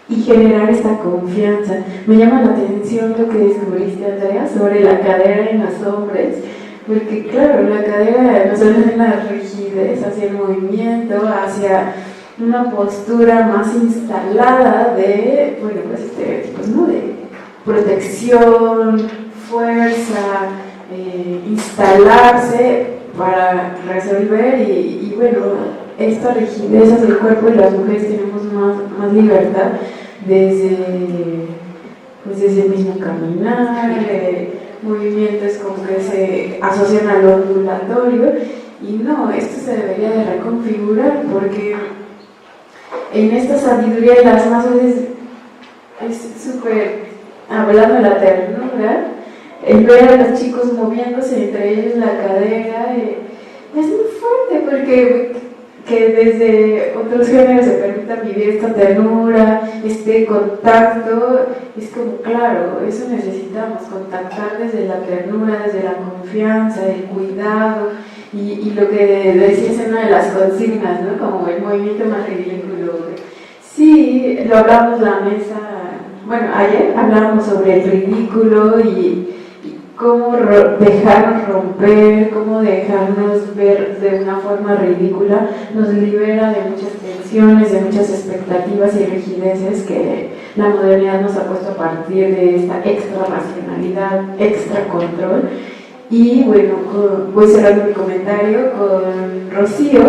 y generar esta confianza. Me llama la atención lo que descubriste, Andrea, sobre la cadera en los hombres, porque claro, la cadera nos da una rigidez hacia el movimiento, hacia una postura más instalada de, bueno, pues estereotipos, ¿no?, de protección, fuerza, instalarse para resolver y bueno, esta rigidez hacia el cuerpo, y las mujeres tenemos más libertad desde el mismo caminar, movimientos como que se asocian a lo ondulatorio, y no, esto se debería de reconfigurar, porque en esta sabiduría de las masas es súper, hablando de la ternura, el ver a los chicos moviéndose entre ellos la cadera, es muy fuerte, porque que desde otros géneros se permitan vivir esta ternura, este contacto, es como, claro, eso necesitamos, contactar desde la ternura, desde la confianza, el cuidado, y lo que decías en una de las consignas, ¿no? Como el movimiento más ridículo. Sí, lo hablamos la mesa, bueno, ayer hablábamos sobre el ridículo y cómo dejarnos romper, cómo dejarnos ver de una forma ridícula, nos libera de muchas tensiones, de muchas expectativas y rigideces que la modernidad nos ha puesto a partir de esta extra racionalidad, extra control. Y bueno, voy cerrando mi comentario con Rocío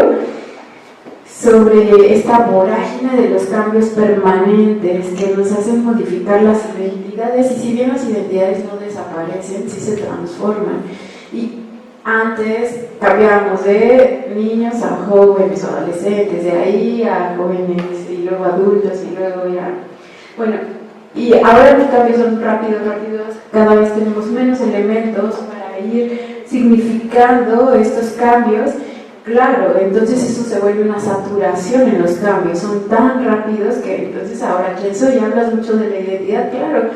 sobre esta vorágine de los cambios permanentes que nos hacen modificar las identidades, y si bien las identidades no desaparecen, sí se transforman. Y antes cambiábamos de niños a jóvenes o adolescentes, de ahí a jóvenes y luego adultos y luego ya... Bueno, y ahora los cambios son rápidos, cada vez tenemos menos elementos para ir significando estos cambios. Claro, entonces eso se vuelve una saturación en los cambios, son tan rápidos que entonces ahora quién soy, hablas mucho de la identidad, claro,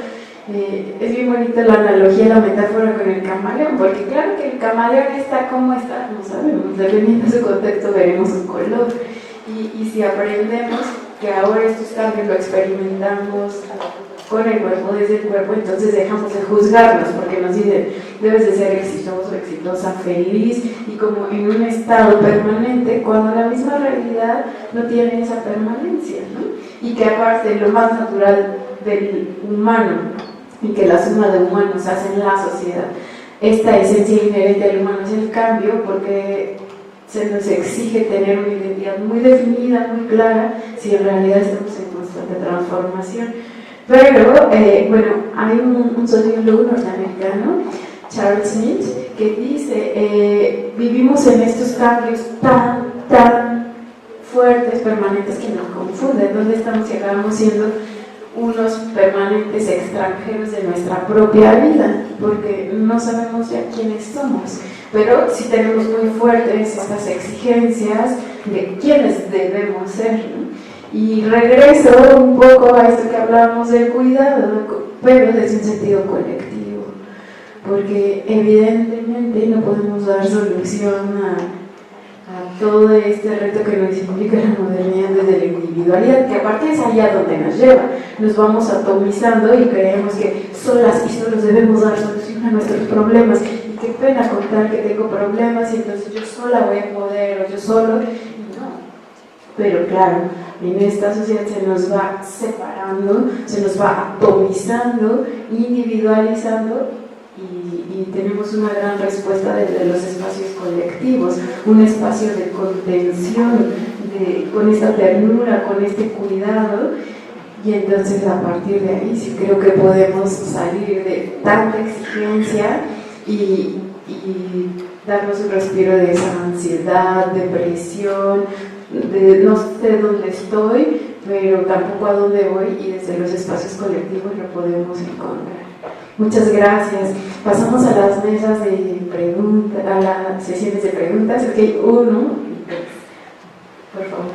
es bien bonita la analogía, la metáfora con el camaleón, porque claro que el camaleón está como está, no sabemos, dependiendo de su contexto veremos su color, y si aprendemos que ahora estos cambios lo experimentamos con el cuerpo, desde el cuerpo, entonces dejamos de juzgarnos, porque nos dicen, debes de ser exitoso, exitosa, feliz, y como en un estado permanente, cuando la misma realidad no tiene esa permanencia, ¿no? Y que aparte lo más natural del humano, y que la suma de humanos hacen la sociedad, esta esencia inherente al humano es el cambio, porque se nos exige tener una identidad muy definida, muy clara, si en realidad estamos en constante transformación. Pero, bueno, hay un sociólogo norteamericano, Charles Smith, que dice, vivimos en estos cambios tan fuertes, permanentes, que nos confunden. ¿Dónde estamos? Y acabamos siendo unos permanentes extranjeros de nuestra propia vida, porque no sabemos ya quiénes somos. Pero sí tenemos muy fuertes estas exigencias de quiénes debemos ser, ¿no? Y regreso un poco a esto que hablábamos del cuidado, pero desde un sentido colectivo, porque evidentemente no podemos dar solución a todo este reto que nos implica la modernidad desde la individualidad, que aparte es allá donde nos lleva. Nos vamos atomizando y creemos que solas y solos debemos dar solución a nuestros problemas, y qué pena contar que tengo problemas y entonces yo sola voy a poder, o yo solo, y no. Pero claro, en esta sociedad se nos va separando, se nos va atomizando, individualizando, y tenemos una gran respuesta desde los espacios colectivos, un espacio de contención, con esta ternura, con este cuidado, y entonces a partir de ahí sí creo que podemos salir de tanta exigencia y darnos un respiro de esa ansiedad, depresión, de no sé dónde estoy, pero tampoco a dónde voy, y desde los espacios colectivos lo podemos encontrar. Muchas gracias. Pasamos a las mesas de preguntas, a las sesiones de preguntas. Ok, 1 y 2. Por favor.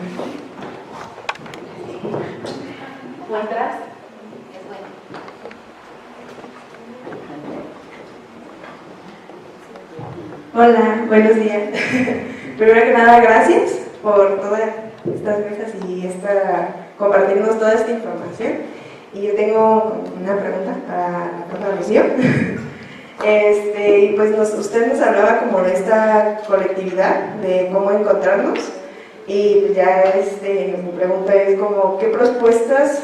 ¿O atrás? Hola, buenos días. Primero que nada, gracias por todas estas mesas y compartirnos toda esta información. Y yo tengo una pregunta para la profesora Rocío. Y pues usted nos hablaba como de esta colectividad, de cómo encontrarnos. Y pues ya mi pregunta es como, ¿qué propuestas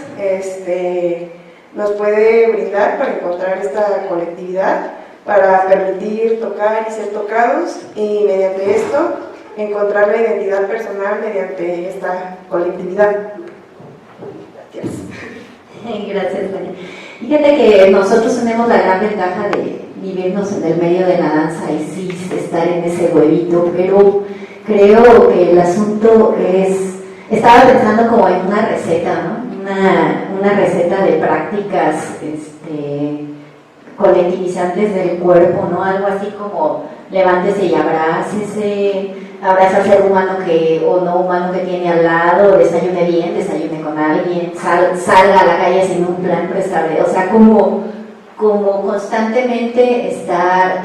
nos puede brindar para encontrar esta colectividad, para permitir tocar y ser tocados, y mediante esto encontrar la identidad personal mediante esta colectividad? Gracias. Gracias, María. Fíjate que nosotros tenemos la gran ventaja vivirnos en el medio de la danza y sí estar en ese huevito, pero creo que el asunto es, estaba pensando como en una receta, ¿no? Una receta de prácticas colectivizantes del cuerpo, ¿no? Algo así como levántese y abrácese, abraza al ser humano o no humano que tiene al lado, desayune bien, desayune con alguien, salga a la calle sin un plan preestablecido, o sea, como constantemente estar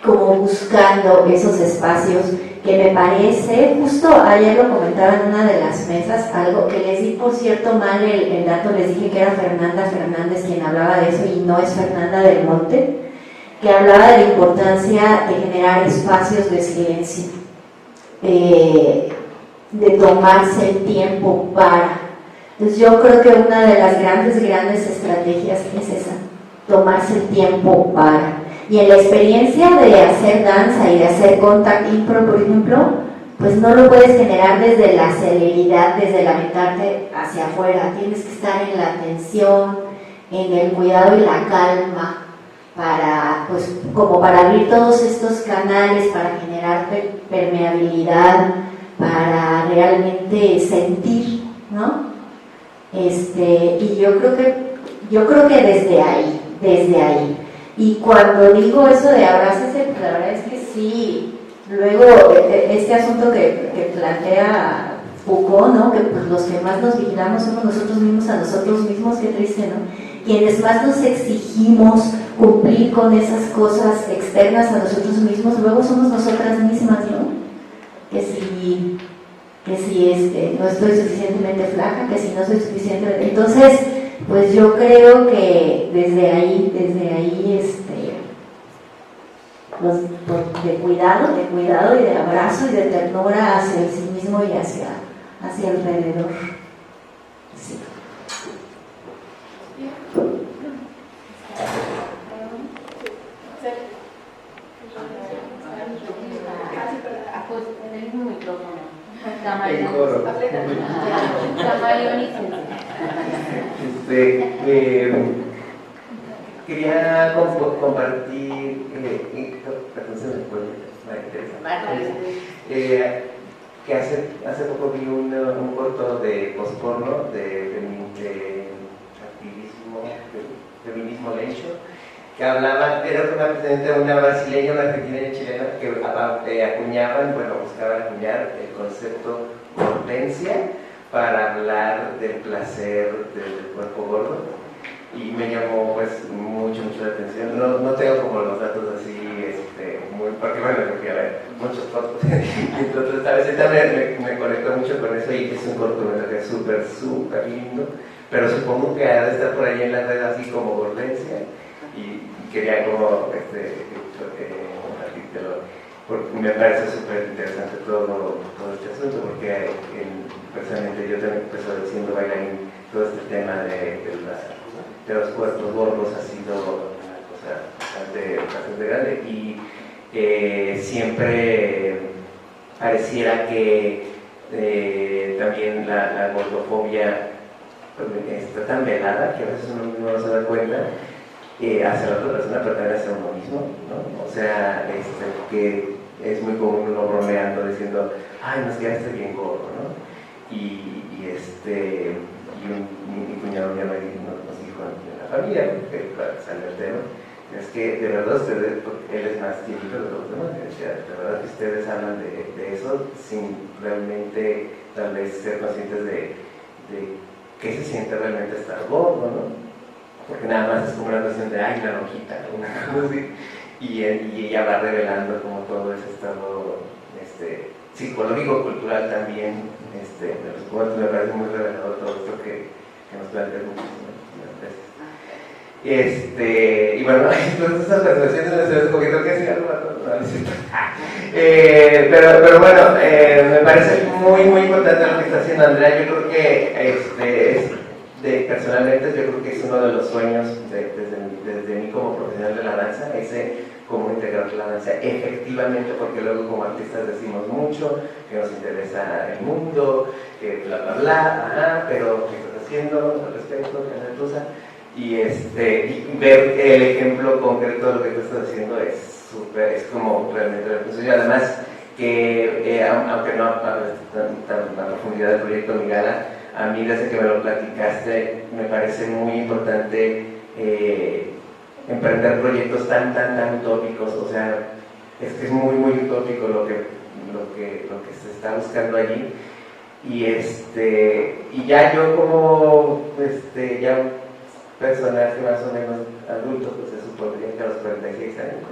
como buscando esos espacios que me parece, justo ayer lo comentaba en una de las mesas, algo que les di por cierto mal el dato, les dije que era Fernanda Fernández quien hablaba de eso y no es Fernanda del Monte, que hablaba de la importancia de generar espacios de silencio, de tomarse el tiempo para. Entonces yo creo que una de las grandes estrategias es esa, tomarse el tiempo para. Y en la experiencia de hacer danza y de hacer contact impro, por ejemplo, pues no lo puedes generar desde la celeridad, desde el aventarte hacia afuera. Tienes que estar en la atención, en el cuidado y la calma, pues como para abrir todos estos canales, para generar permeabilidad, para realmente sentir, ¿no? Y yo creo que desde ahí. Y cuando digo eso de abrácese, pues la verdad es que sí, luego este asunto que plantea Foucault, ¿no? Que pues los que más nos vigilamos somos nosotros mismos a nosotros mismos, qué triste, ¿no? Quienes más nos exigimos cumplir con esas cosas externas a nosotros mismos, luego somos nosotras mismas, ¿no? Que si no estoy suficientemente flaca, que si no soy suficientemente... Entonces, pues yo creo que desde ahí de cuidado y de abrazo y de ternura hacia el sí mismo y hacia alrededor. Sí. En el mismo micrófono. Quería compartir que hace poco vi un corto de postporno de activismo, feminismo lencho, que hablaba, era precisamente una brasileña, una argentina y una chilena que acuñaban, buscaban acuñar el concepto hortensia para hablar del placer del cuerpo gordo, y me llamó mucho la atención. No tengo como los datos así porque porque a ver, muchos cortos entonces esta vez también me conectó mucho con eso, y es un cortometraje súper lindo, pero supongo que ha de estar por ahí en la red así como Gordencia, y quería como compartírtelo, porque me parece súper interesante todo este asunto, porque precisamente yo también empecé siendo bailarín, todo este tema de los cuerpos gordos ha sido una cosa bastante grande, y siempre pareciera que también la gordofobia está tan velada que a veces uno mismo no se da cuenta hacia la otra persona, pero también hacia uno mismo, ¿no? O sea, que es muy común uno bromeando diciendo, ay, nos quedaste bien gordo, ¿no? Mi cuñado ya nos dijo en la familia, porque salió el tema, es que de verdad ustedes, él es más típico de los demás, de verdad que ustedes hablan de eso sin realmente tal vez ser conscientes de qué se siente realmente estar gordo, ¿no? Porque nada más es como una cuestión de, ay, una lonjita, ¿no? Una cosa así, y ella va revelando como todo ese estado psicológico, cultural también, de los cuerpos. Me parece muy revelador todo esto que nos plantea muchísimas veces. Y bueno, todas esas reflexiones me estoy escogiendo que sea algo, pero bueno, me parece muy importante lo que está haciendo Andrea. Yo creo que personalmente yo creo que es uno de los sueños desde mí como profesional de la danza, cómo integrar la danza efectivamente, porque luego como artistas decimos mucho, que nos interesa el mundo, que bla, pero ¿qué estás haciendo al respecto? y ver el ejemplo concreto de lo que tú estás haciendo es súper, es como realmente la función. Y además que aunque no tan a profundidad del proyecto Migala, a mí desde que me lo platicaste me parece muy importante emprender proyectos tan utópicos. O sea, es que es muy utópico lo que se está buscando allí. Y ya yo como ya un personaje más o menos adulto, pues se supondría que a los 46 años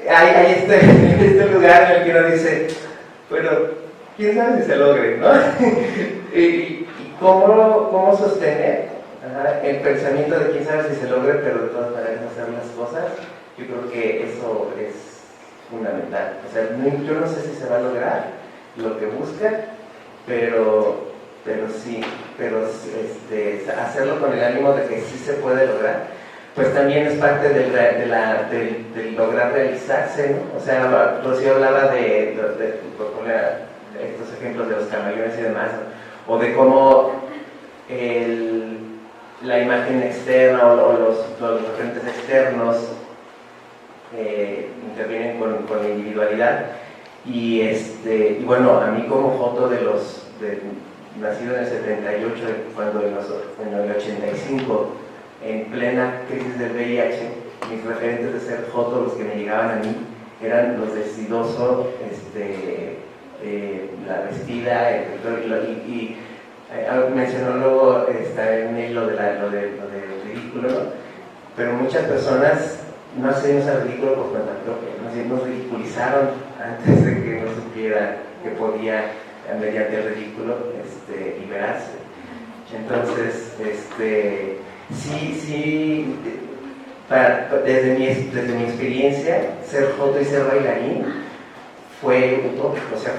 hay este lugar en el que uno dice, bueno, quién sabe si se logre, ¿no? y cómo sostener el pensamiento de quién sabe si se logre, pero de todas maneras hacer las cosas. Yo creo que eso es fundamental. O sea, yo no sé si se va a lograr lo que busca, pero sí, hacerlo con el ánimo de que sí se puede lograr, pues también es parte del lograr realizarse, ¿no? O sea, Rocío hablaba por poner estos ejemplos de los camaleones y demás, o de cómo la imagen externa o los referentes externos intervienen con la individualidad. Y bueno, a mí como joto nacido en el 78, cuando en el 85, en plena crisis del VIH, mis referentes de ser joto, los que me llegaban a mí, eran los de Sidoso, la vestida, y mencionó luego en él lo del ridículo, ¿no? Pero muchas personas no hacíamos el ridículo por cuenta propia, nos ridiculizaron antes de que no supiera que podía, mediante el ridículo, liberarse. Entonces, sí, desde mi experiencia, ser joto y ser bailarín fue utópico. O sea,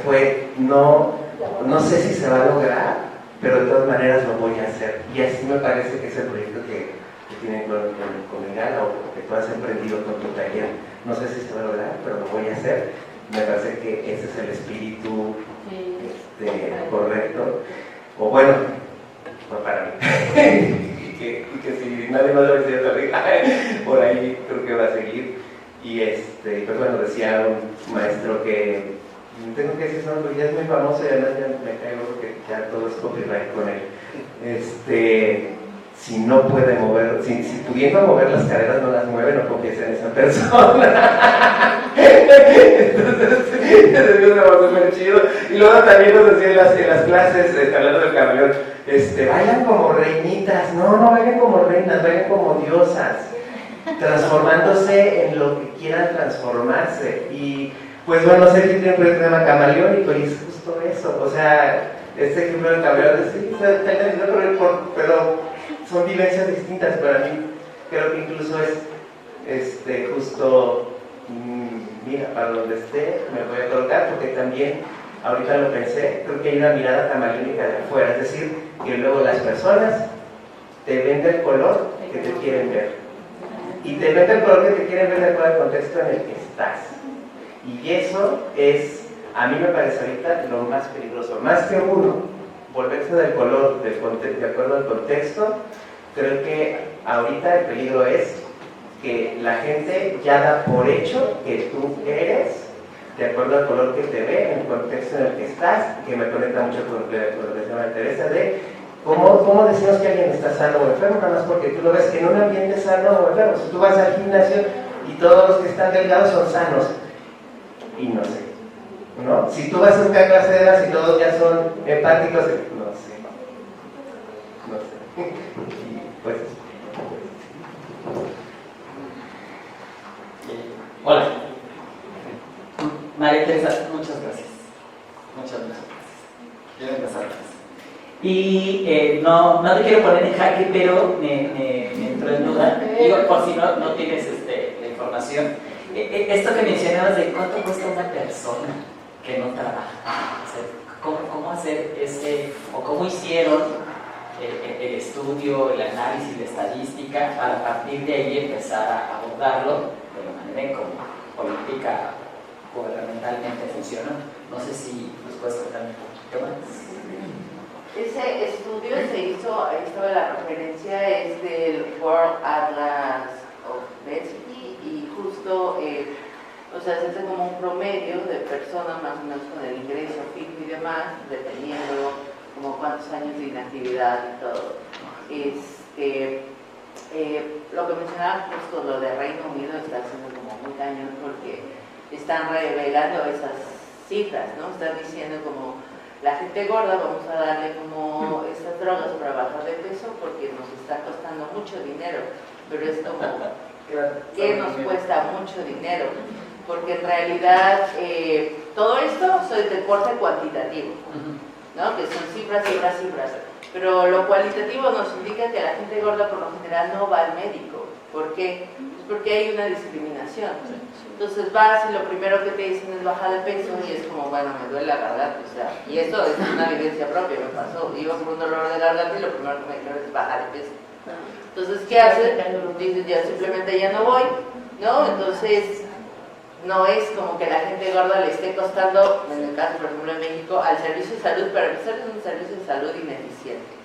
no sé si se va a lograr, pero de todas maneras lo voy a hacer. Y así me parece que es el proyecto que tienen con Migala, o que tú has emprendido con tu taller. No sé si se va a lograr, pero lo voy a hacer. Me parece que ese es el espíritu correcto, o bueno, para mí. y que si nadie más lo decía también, por ahí creo que va a seguir. Y pues bueno, decía un maestro que tengo que decir, porque ya es muy famoso y además ya me caigo porque ya todo es copyright con él. Si no puede mover, si pudiendo mover las caderas no las mueve, no confíes en esa persona. Entonces, eso me va súper chido. Y luego también nos decía en las clases, hablando del camaleón, bailan como reinitas, no bailan como reinas, bailan como diosas, transformándose en lo que quieran transformarse. Y pues bueno, sé que tiene un proyecto que se llama Camaleónico y es justo eso. O sea, este ejemplo del camaleón, sí, pero son vivencias distintas. Para mí creo que incluso es justo, mira, para donde esté me voy a colocar, porque también ahorita lo pensé, creo que hay una mirada camaleónica de afuera, es decir, que luego las personas te ven del color que te quieren ver, y te ven del color que te quieren ver de acuerdo al contexto en el que estás. Y eso es, a mí me parece ahorita lo más peligroso, más que uno volverse del color de acuerdo al contexto. Creo que ahorita el peligro es que la gente ya da por hecho que tú eres de acuerdo al color que te ve, en el contexto en el que estás, que me conecta mucho con lo que decía Teresa, de cómo decimos que alguien está sano o enfermo, nada más porque tú lo ves en un ambiente sano o enfermo. Si tú vas al gimnasio y todos los que están delgados son sanos, y no sé, ¿no? Si tú vas a una clase de edad y todos ya son empáticos, no sé. Y pues... Hola. María Teresa, muchas gracias. Muchas gracias. Quiero empezar. Y no te quiero poner en jaque, pero me entró en duda. Digo, por si no tienes la información. Esto que mencionabas de cuánto cuesta una persona que no trabaja. O sea, ¿cómo hacer o cómo hicieron el estudio, el análisis, la estadística, para a partir de ahí empezar a abordarlo de la manera en como política gubernamentalmente funciona? No sé si nos puedes contar un poquito más. Ese estudio se hizo, ahí estaba la referencia, es del World Atlas of Density y justo, o sea, se hace como un promedio de personas más o menos con el ingreso fijo y demás, dependiendo como cuántos años de inactividad y todo. Lo que mencionaba justo, lo de Reino Unido está siendo como muy cañón porque están revelando esas cifras, ¿no? Están diciendo como la gente gorda vamos a darle como estas drogas para bajar de peso porque nos está costando mucho dinero, pero es como que nos cuesta mucho dinero, porque en realidad todo esto es de corte cuantitativo, ¿no? Que son cifras, pero lo cualitativo nos indica que la gente gorda por lo general no va al médico. ¿Por qué? Pues porque hay una discriminación. Entonces vas y lo primero que te dicen es baja de peso y es como, bueno, me duele la garganta, o sea, y esto es una evidencia propia, me pasó, iba por un dolor de garganta y lo primero que me dijeron es baja de peso. Entonces, ¿qué haces? Dices, ya simplemente ya no voy, ¿no? Entonces, no es como que la gente gorda le esté costando, en el caso, por ejemplo, en México, al servicio de salud, para empezar es un servicio de salud ineficiente.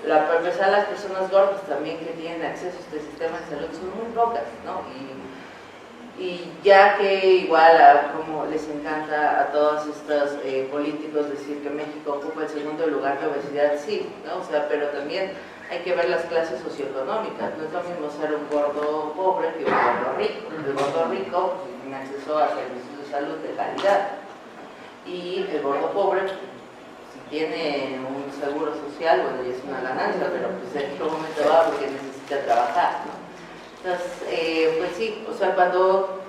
Para empezar, las personas gordas también que tienen acceso a este sistema de salud son muy pocas, ¿no? Y ya que igual como les encanta a todos estos políticos decir que México ocupa el segundo lugar de obesidad, sí, ¿no? O sea, pero también hay que ver las clases socioeconómicas. No es lo mismo ser un gordo pobre que un gordo rico. El gordo rico pues, tiene acceso a servicios de salud de calidad y el gordo pobre si tiene un seguro social, bueno, ya es una ganancia, pero pues en qué momento va porque necesita trabajar, ¿no? Entonces, pues sí, o sea, cuando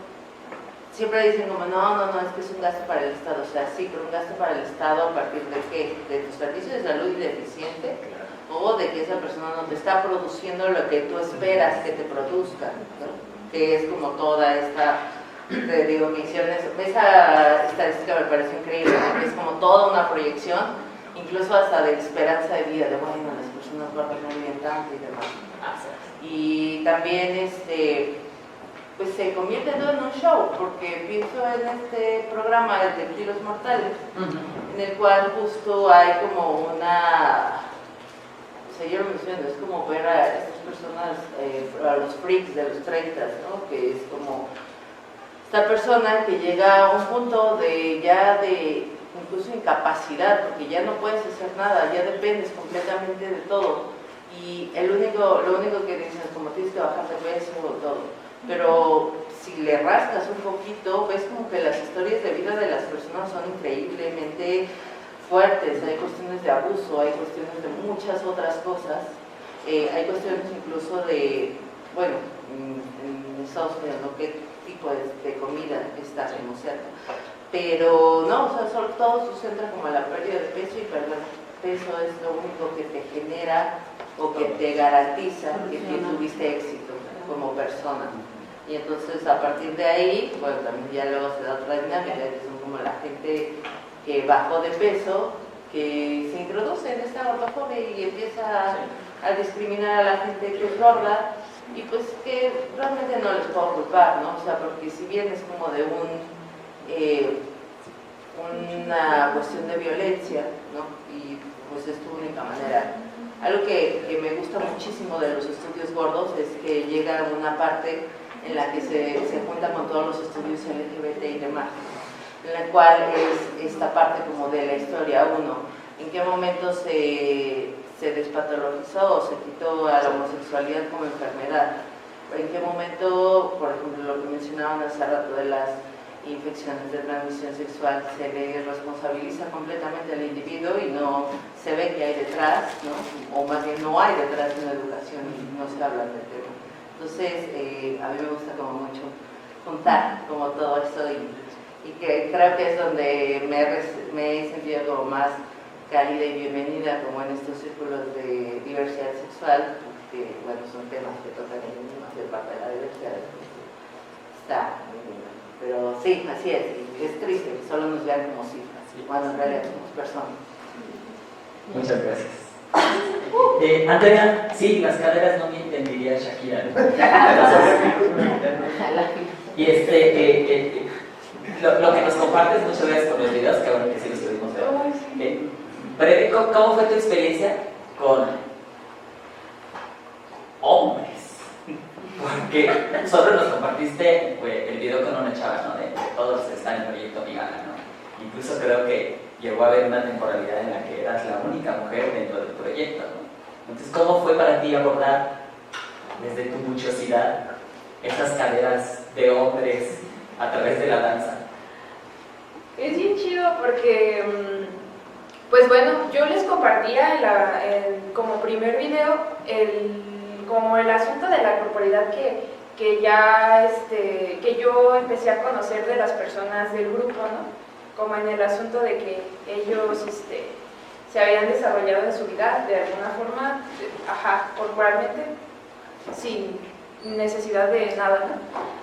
siempre dicen como, no, es que es un gasto para el Estado, o sea, sí, pero un gasto para el Estado a partir de qué, de tu servicio de salud ineficiente o de que esa persona no te está produciendo lo que tú esperas que te produzca, ¿no? Que es como toda esta, te digo, que hicieron esa estadística me pareció increíble, ¿no? Que es como toda una proyección, incluso hasta de esperanza de vida, de bueno, las personas gordas no viven tanto y demás. Y también pues se convierte todo en un show, porque pienso en este programa de Kilos Mortales, en el cual justo hay como una, o sea, yo lo menciono, es como ver a estas personas, a los freaks de los 30, ¿no? Que es como esta persona que llega a un punto de incluso incapacidad, porque ya no puedes hacer nada, ya dependes completamente de todo. Y lo único que dicen es como tienes que bajar de peso o todo. Pero si le rascas un poquito, ves como que las historias de vida de las personas son increíblemente fuertes. Hay cuestiones de abuso, hay cuestiones de muchas otras cosas. Hay cuestiones incluso de, bueno, en Estados Unidos, ¿no? ¿Qué tipo de comida está como cerca? Pero no, o sea, todo se centra como en la pérdida de peso y perder peso es lo único que te genera o que te garantiza que tuviste éxito como persona. Y entonces a partir de ahí, bueno, también ya luego se da otra dinámica, que son como la gente que bajó de peso, que se introduce en esta gordofobia y empieza a discriminar a la gente que es gorda, y pues que realmente no les puedo culpar, ¿no? O sea, porque si bien es como de una cuestión de violencia, ¿no? Y pues es tu única manera. Algo que me gusta muchísimo de los estudios gordos es que llega a una parte en la que se junta con todos los estudios LGBT y demás, en la cual es esta parte como de la historia, en qué momento se despatologizó o se quitó a la homosexualidad como enfermedad, en qué momento, por ejemplo, lo que mencionaban hace rato de las infecciones de transmisión sexual, se le responsabiliza completamente al individuo y no se ve que hay detrás, ¿no? O más bien no hay detrás de una educación y no se habla del tema. Entonces, a mí me gusta como mucho juntar como todo esto y que creo que es donde me he sentido como más cálida y bienvenida como en estos círculos de diversidad sexual, que bueno, son temas que tocan de parte de la diversidad. Está muy bien. Pero sí, así es triste que solo nos vean como cifras, cuando en realidad somos personas. Muchas gracias. Andrea, sí, las caderas no mienten, diría Shakira. Y lo que nos compartes, muchas gracias por los videos, que ahora que sí los pudimos ver. breve, ¿cómo fue tu experiencia con hombres? Porque solo nos compartiste el video con una chava, ¿no? De todos están en el proyecto Migala, ¿no? Incluso creo que llegó a haber una temporalidad en la que eras la única mujer dentro del proyecto, ¿no? Entonces, ¿cómo fue para ti abordar desde tu muchosidad esas caderas de hombres a través de la danza? Es bien chido porque, pues bueno, yo les compartía como primer video como el asunto de la corporalidad que yo empecé a conocer de las personas del grupo, ¿no? Como en el asunto de que ellos se habían desarrollado en su vida de alguna forma, corporalmente, sin necesidad de nada, ¿no?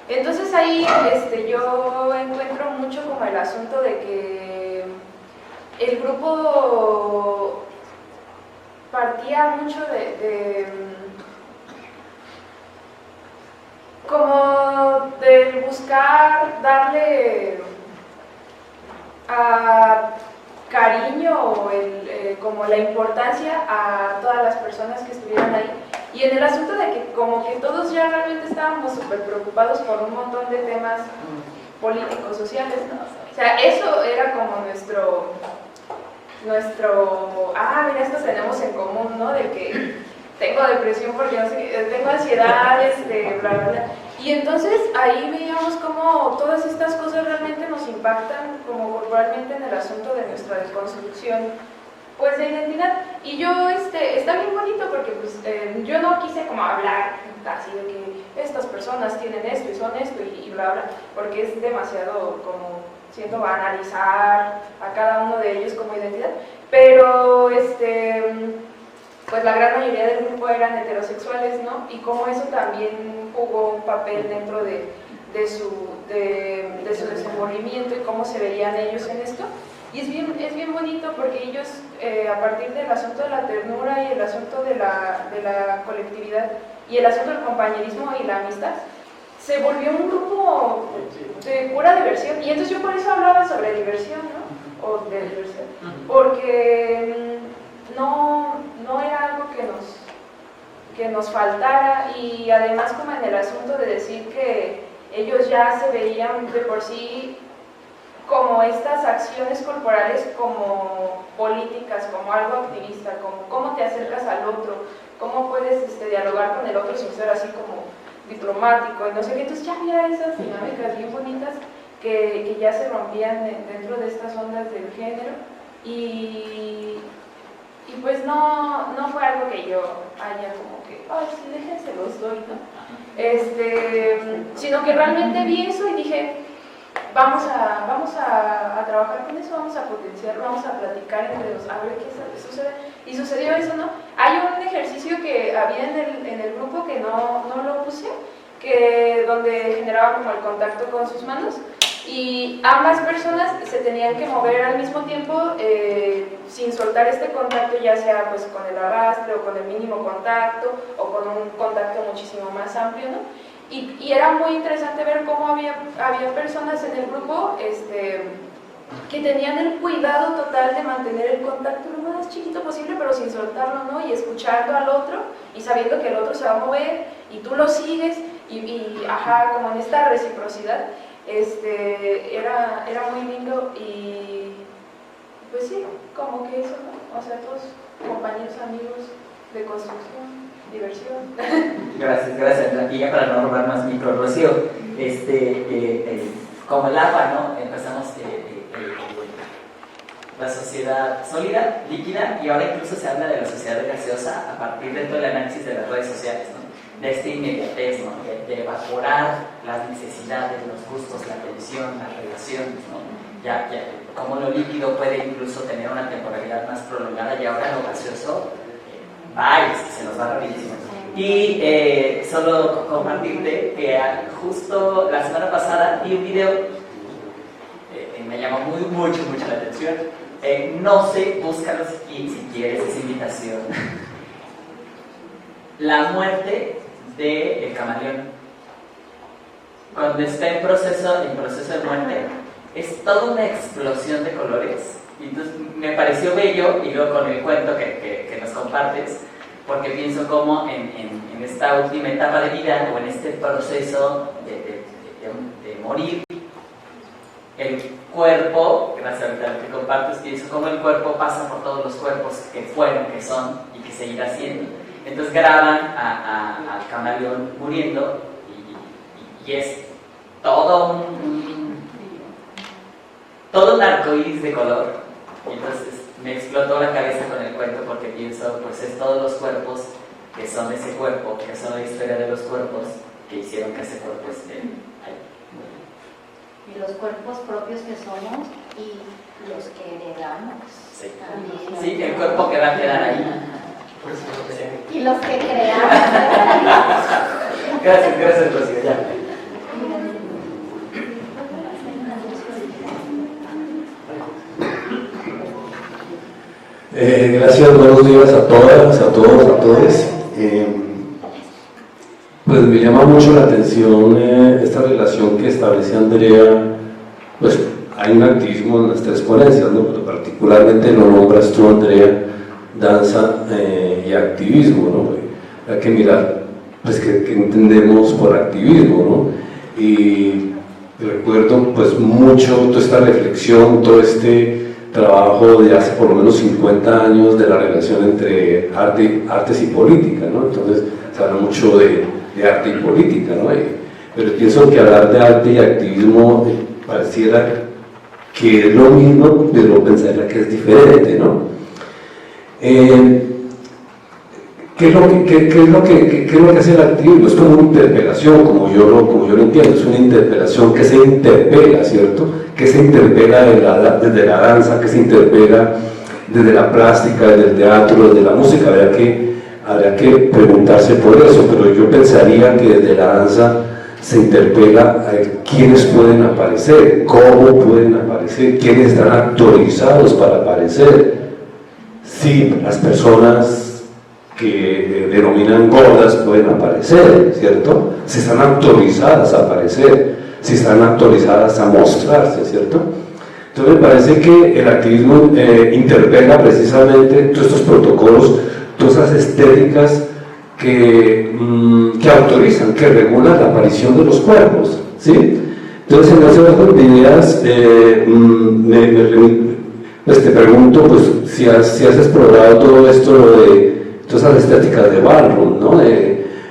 Entonces ahí yo encuentro mucho como el asunto de que el grupo partía mucho como de buscar darle cariño o como la importancia a todas las personas que estuvieran ahí. Y en el asunto de que como que todos ya realmente estábamos súper preocupados por un montón de temas políticos, sociales, ¿no? O sea, eso era como nuestro mira, estos tenemos en común, ¿no? De que tengo depresión porque no sé, tengo ansiedad, bla, bla, bla. Y entonces ahí veíamos cómo todas estas cosas realmente nos impactan como corporalmente en el asunto de nuestra desconstrucción, pues, de identidad. Y yo, está bien bonito porque pues yo no quise como hablar así de que estas personas tienen esto y son esto y bla, bla, porque es demasiado como, siento, analizar a cada uno de ellos como identidad. Pero, pues la gran mayoría del grupo eran heterosexuales, ¿no? Y como eso también jugó un papel dentro de su desenvolvimiento y cómo se veían ellos en esto. Y es bien bonito porque ellos, a partir del asunto de la ternura y el asunto de la colectividad y el asunto del compañerismo y la amistad, se volvió un grupo de pura diversión. Y entonces yo por eso hablaba sobre diversión, ¿no? O de diversión. Porque no era algo que nos faltara, y además como en el asunto de decir que ellos ya se veían de por sí como estas acciones corporales como políticas, como algo activista, como cómo te acercas al otro, cómo puedes dialogar con el otro sin ser así como diplomático y no sé qué. Entonces ya había esas dinámicas bien bonitas que ya se rompían dentro de estas ondas del género, y pues no fue algo que yo haya como que, ay, sí, déjense los doy, ¿no? Sino que realmente vi eso y dije, vamos a trabajar con eso, vamos a potenciarlo, vamos a platicar entre los, a ver qué sucede. Y sucedió eso, ¿no? Hay un ejercicio que había en el grupo que no lo puse, donde generaba como el contacto con sus manos, y ambas personas se tenían que mover al mismo tiempo sin soltar este contacto, ya sea pues con el arrastre o con el mínimo contacto o con un contacto muchísimo más amplio, ¿no? Y era muy interesante ver cómo había personas en el grupo que tenían el cuidado total de mantener el contacto lo más chiquito posible, pero sin soltarlo, ¿no? Y escuchando al otro y sabiendo que el otro se va a mover y tú lo sigues y como en esta reciprocidad. Era muy lindo, y pues sí, como que eso, ¿no? O sea, todos compañeros, amigos de construcción, diversión. Gracias. Y ya para no robar más micro, Rocío, como el APA, ¿no? Empezamos la sociedad sólida, líquida, y ahora incluso se habla de la sociedad gaseosa a partir de todo el análisis de las redes sociales, ¿no? De esta inmediatez, ¿no? De evaporar las necesidades, los gustos, la atención, las relaciones, ¿no? Ya, como lo líquido puede incluso tener una temporalidad más prolongada, y ahora lo gaseoso, se nos va rapidísimo. Y solo compartirte que justo la semana pasada vi un video, me llamó mucho la atención. No sé, búscalo si quieres, esa invitación. La muerte del camaleón. Cuando está en proceso de muerte, es toda una explosión de colores Y entonces me pareció bello, y luego con el cuento que nos compartes, porque pienso como en esta última etapa de vida, o en este proceso de morir, el cuerpo, gracias a lo que compartes, pienso como el cuerpo pasa por todos los cuerpos que fueron, que son y que seguirá siendo. Entonces graban al camaleón muriendo y es todo un arcoíris de color. Y entonces me explotó la cabeza con el cuento porque pienso, pues es todos los cuerpos que son ese cuerpo, que son la historia de los cuerpos que hicieron que ese cuerpo esté ahí. Y los cuerpos propios que somos y los que heredamos. Sí. También. Sí, el cuerpo que va a quedar ahí. Y los que creamos. Gracias, Rocío. Ya. Gracias, buenos días a todas, a todos, a todos. Pues me llama mucho la atención esta relación que establece Andrea. Pues hay un activismo en las tres ponencias, ¿no? Pero particularmente lo nombras tú, Andrea, danza y activismo, ¿no? Hay que mirar, pues, qué entendemos por activismo, ¿no? Y recuerdo, pues, mucho toda esta reflexión, todo este trabajo de hace por lo menos 50 años de la relación entre artes y política, ¿no? Entonces se habla mucho de arte y política, ¿no? Pero pienso que hablar de arte y activismo pareciera que es lo mismo, pero pensaría que es diferente, ¿no? ¿Qué es lo que hace el activismo? Es como una interpelación, como yo lo entiendo, es una interpelación que se interpela, ¿cierto? Que se interpela desde la danza, que se interpela desde la plástica, desde el teatro, desde la música. Habría que preguntarse por eso, pero yo pensaría que desde la danza se interpela a quiénes pueden aparecer, cómo pueden aparecer, quiénes están autorizados para aparecer. Sí, las personas que denominan gordas pueden aparecer, ¿cierto? Si están autorizadas a aparecer, si están autorizadas a mostrarse, ¿cierto? Entonces me parece que el activismo interpela precisamente todos estos protocolos, todas esas estéticas que autorizan, que regulan la aparición de los cuerpos, ¿sí? Entonces en ese orden de ideas pues te pregunto, pues, si has explorado todo esto, todas esas estéticas de ballroom, ¿no?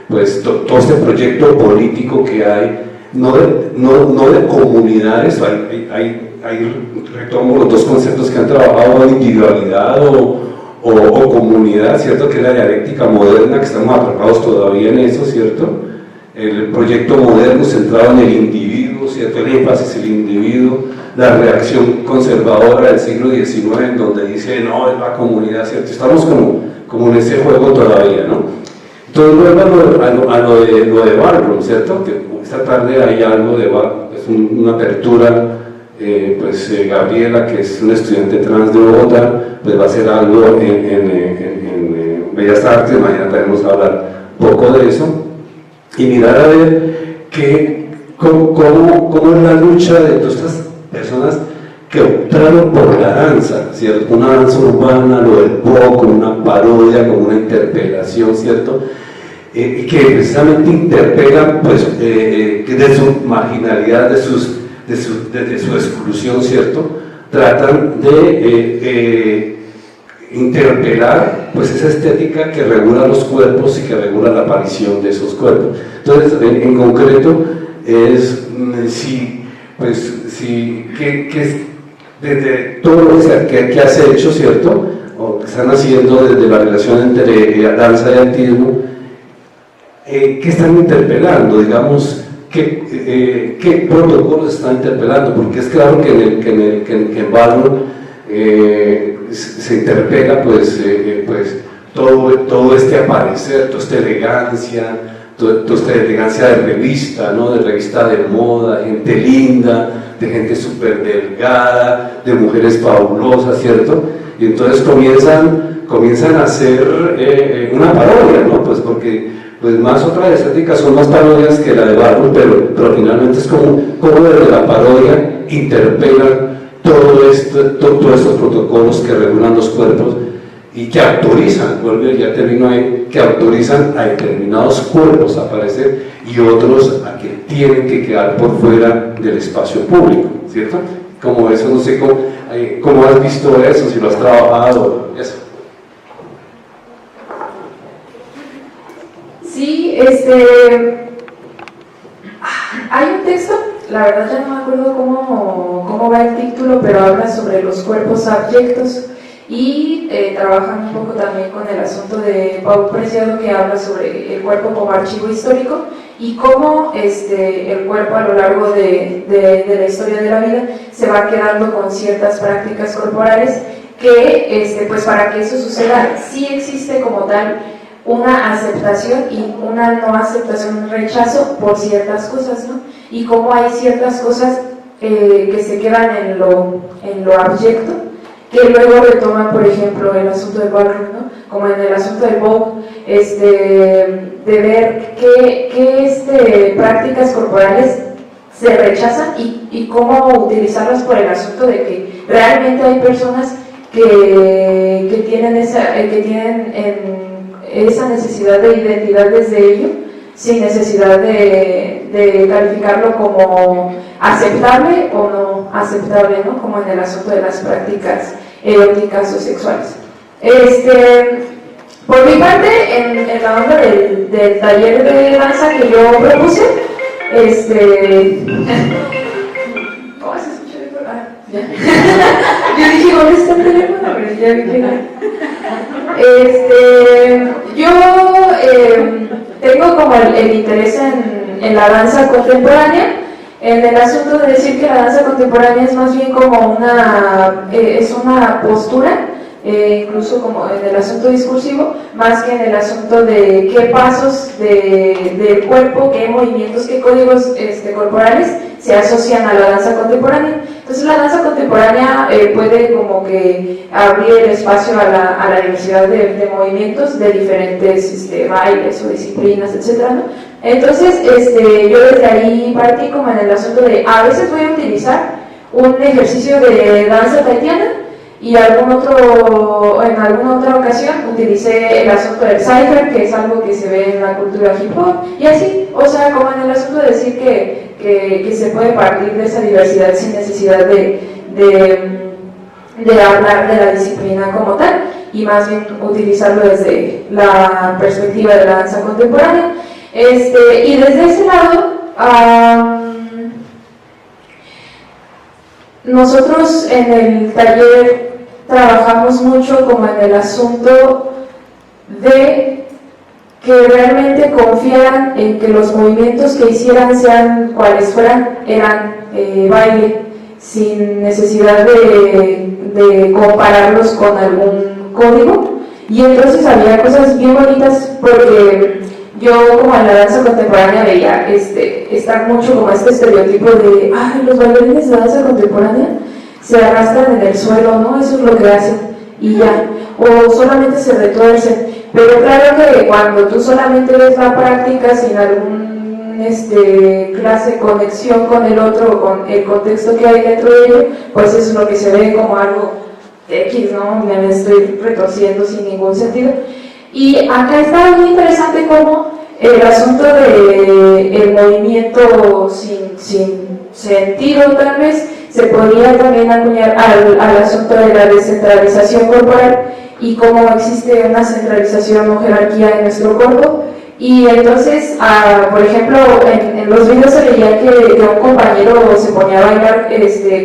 Pues todo este proyecto político que hay, no de comunidades, retomo los dos conceptos que han trabajado, individualidad o comunidad, ¿cierto? Que es la dialéctica moderna, que estamos atrapados todavía en eso, ¿cierto? El proyecto moderno centrado en el individuo, ¿cierto? El énfasis en el individuo, la reacción conservadora del siglo XIX, en donde dice, no, es la comunidad, ¿cierto? Estamos como en ese juego todavía, ¿no? Entonces, luego a lo de ballroom, ¿cierto? Que esta tarde hay algo de es una apertura, Gabriela, que es una estudiante trans de Bogotá, pues va a hacer algo en Bellas Artes. Mañana tenemos a hablar un poco de eso y mirar a ver cómo es la lucha de todas estas personas que optaron por la danza, ¿cierto? Una danza urbana, lo del pop, como una parodia, como una interpelación, ¿cierto? Que precisamente interpela, pues, de su marginalidad, de su exclusión, ¿cierto? Tratan de interpelar, pues, esa estética que regula los cuerpos y que regula la aparición de esos cuerpos. Entonces, en concreto, es desde todo lo que has hecho, ¿cierto? O que están haciendo desde la relación entre danza y activismo, ¿qué están interpelando? Digamos, ¿qué protocolos están interpelando? Porque es claro que en ballroom se interpela pues todo este aparecer, toda esta elegancia, toda esta elegancia de revista, ¿no? De revista de moda, de gente linda, de gente súper delgada, de mujeres fabulosas, ¿cierto? Y entonces comienzan a hacer una parodia, ¿no? Pues porque pues más otras estéticas son más parodias que la de ballroom, pero finalmente es como desde la parodia interpelan todos estos protocolos que regulan los cuerpos y que autorizan, vuelvo ya termino ahí, que autorizan a determinados cuerpos a aparecer y otros a que tienen que quedar por fuera del espacio público, ¿cierto? Como eso, no sé cómo has visto eso, si lo has trabajado, eso. Sí, hay un texto, la verdad ya no me acuerdo cómo va el título, pero habla sobre los cuerpos abyectos y trabajan un poco también con el asunto de Pau Preciado, que habla sobre el cuerpo como archivo histórico y cómo el cuerpo a lo largo de la historia de la vida se va quedando con ciertas prácticas corporales que, pues para que eso suceda, sí existe como tal una aceptación y una no aceptación, un rechazo por ciertas cosas, ¿no? Y cómo hay ciertas cosas que se quedan en lo abyecto, que luego retoman, por ejemplo, el asunto del ballroom, ¿no? Como en el asunto del Vogue, de ver qué prácticas corporales se rechazan y cómo utilizarlas por el asunto de que realmente hay personas que tienen esa necesidad de identidad desde ello, sin necesidad de calificarlo como aceptable o no aceptable, ¿no? Como en el asunto de las prácticas eróticas o sexuales. Por mi parte, en la onda del taller de danza que yo propuse, ¿cómo se escucha el teléfono? Ah, ya. Yo dije, ¿dónde está el teléfono? Pero ya vi que no. Yo tengo como el interés en la danza contemporánea, en el asunto de decir que la danza contemporánea es más bien como es una postura, incluso como en el asunto discursivo, más que en el asunto de qué pasos del cuerpo, qué movimientos, qué códigos corporales se asocian a la danza contemporánea. Entonces la danza contemporánea puede como que abrir el espacio a la diversidad de movimientos de diferentes bailes o disciplinas, etc., ¿no? Entonces yo desde ahí partí como en el asunto de a veces voy a utilizar un ejercicio de danza tahitiana y en alguna otra ocasión utilicé el asunto del cypher, que es algo que se ve en la cultura hip hop, y así, o sea, como en el asunto de decir que se puede partir de esa diversidad sin necesidad de hablar de la disciplina como tal, y más bien utilizarlo desde la perspectiva de la danza contemporánea. Y desde ese lado, nosotros en el taller trabajamos mucho como en el asunto de que realmente confiaran en que los movimientos que hicieran, sean cuales fueran, eran baile, sin necesidad de compararlos con algún código. Y entonces había cosas bien bonitas, porque yo como en la danza contemporánea veía estar mucho como este estereotipo de los bailarines de danza contemporánea se arrastran en el suelo, ¿no? Eso es lo que hacen y ya, o solamente se retuercen. Pero claro que cuando tú solamente ves la práctica sin algún clase, conexión con el otro o con el contexto que hay dentro de ello, pues eso es lo que se ve como algo X, ¿no? Me estoy retorciendo sin ningún sentido. Y acá está muy interesante cómo el asunto del movimiento sin sentido tal vez se podría también acuñar al asunto de la descentralización corporal y cómo existe una centralización o jerarquía en nuestro cuerpo. Y entonces, por ejemplo, en los videos se veía que un compañero se ponía a bailar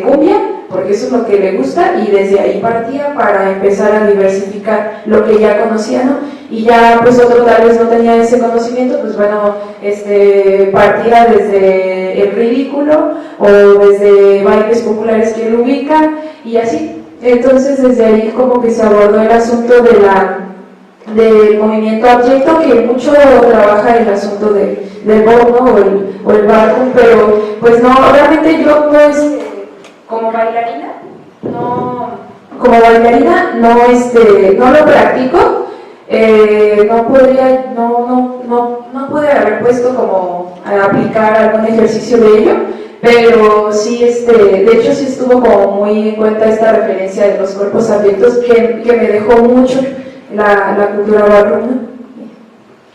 cumbia, porque eso es lo que le gusta, y desde ahí partía para empezar a diversificar lo que ya conocía, ¿no? Y ya pues otro tal vez no tenía ese conocimiento, pues bueno, partía desde el ridículo o desde bailes populares que él ubica y así. Entonces desde ahí como que se abordó el asunto del movimiento abyecto, que mucho trabaja el asunto del Vogue, ¿no? o el ballroom, pero pues no, realmente yo pues como bailarina no lo practico, no pude haber puesto como a aplicar algún ejercicio de ello, pero sí, de hecho sí estuvo como muy en cuenta esta referencia de los cuerpos abiertos que me dejó mucho la cultura ballroom.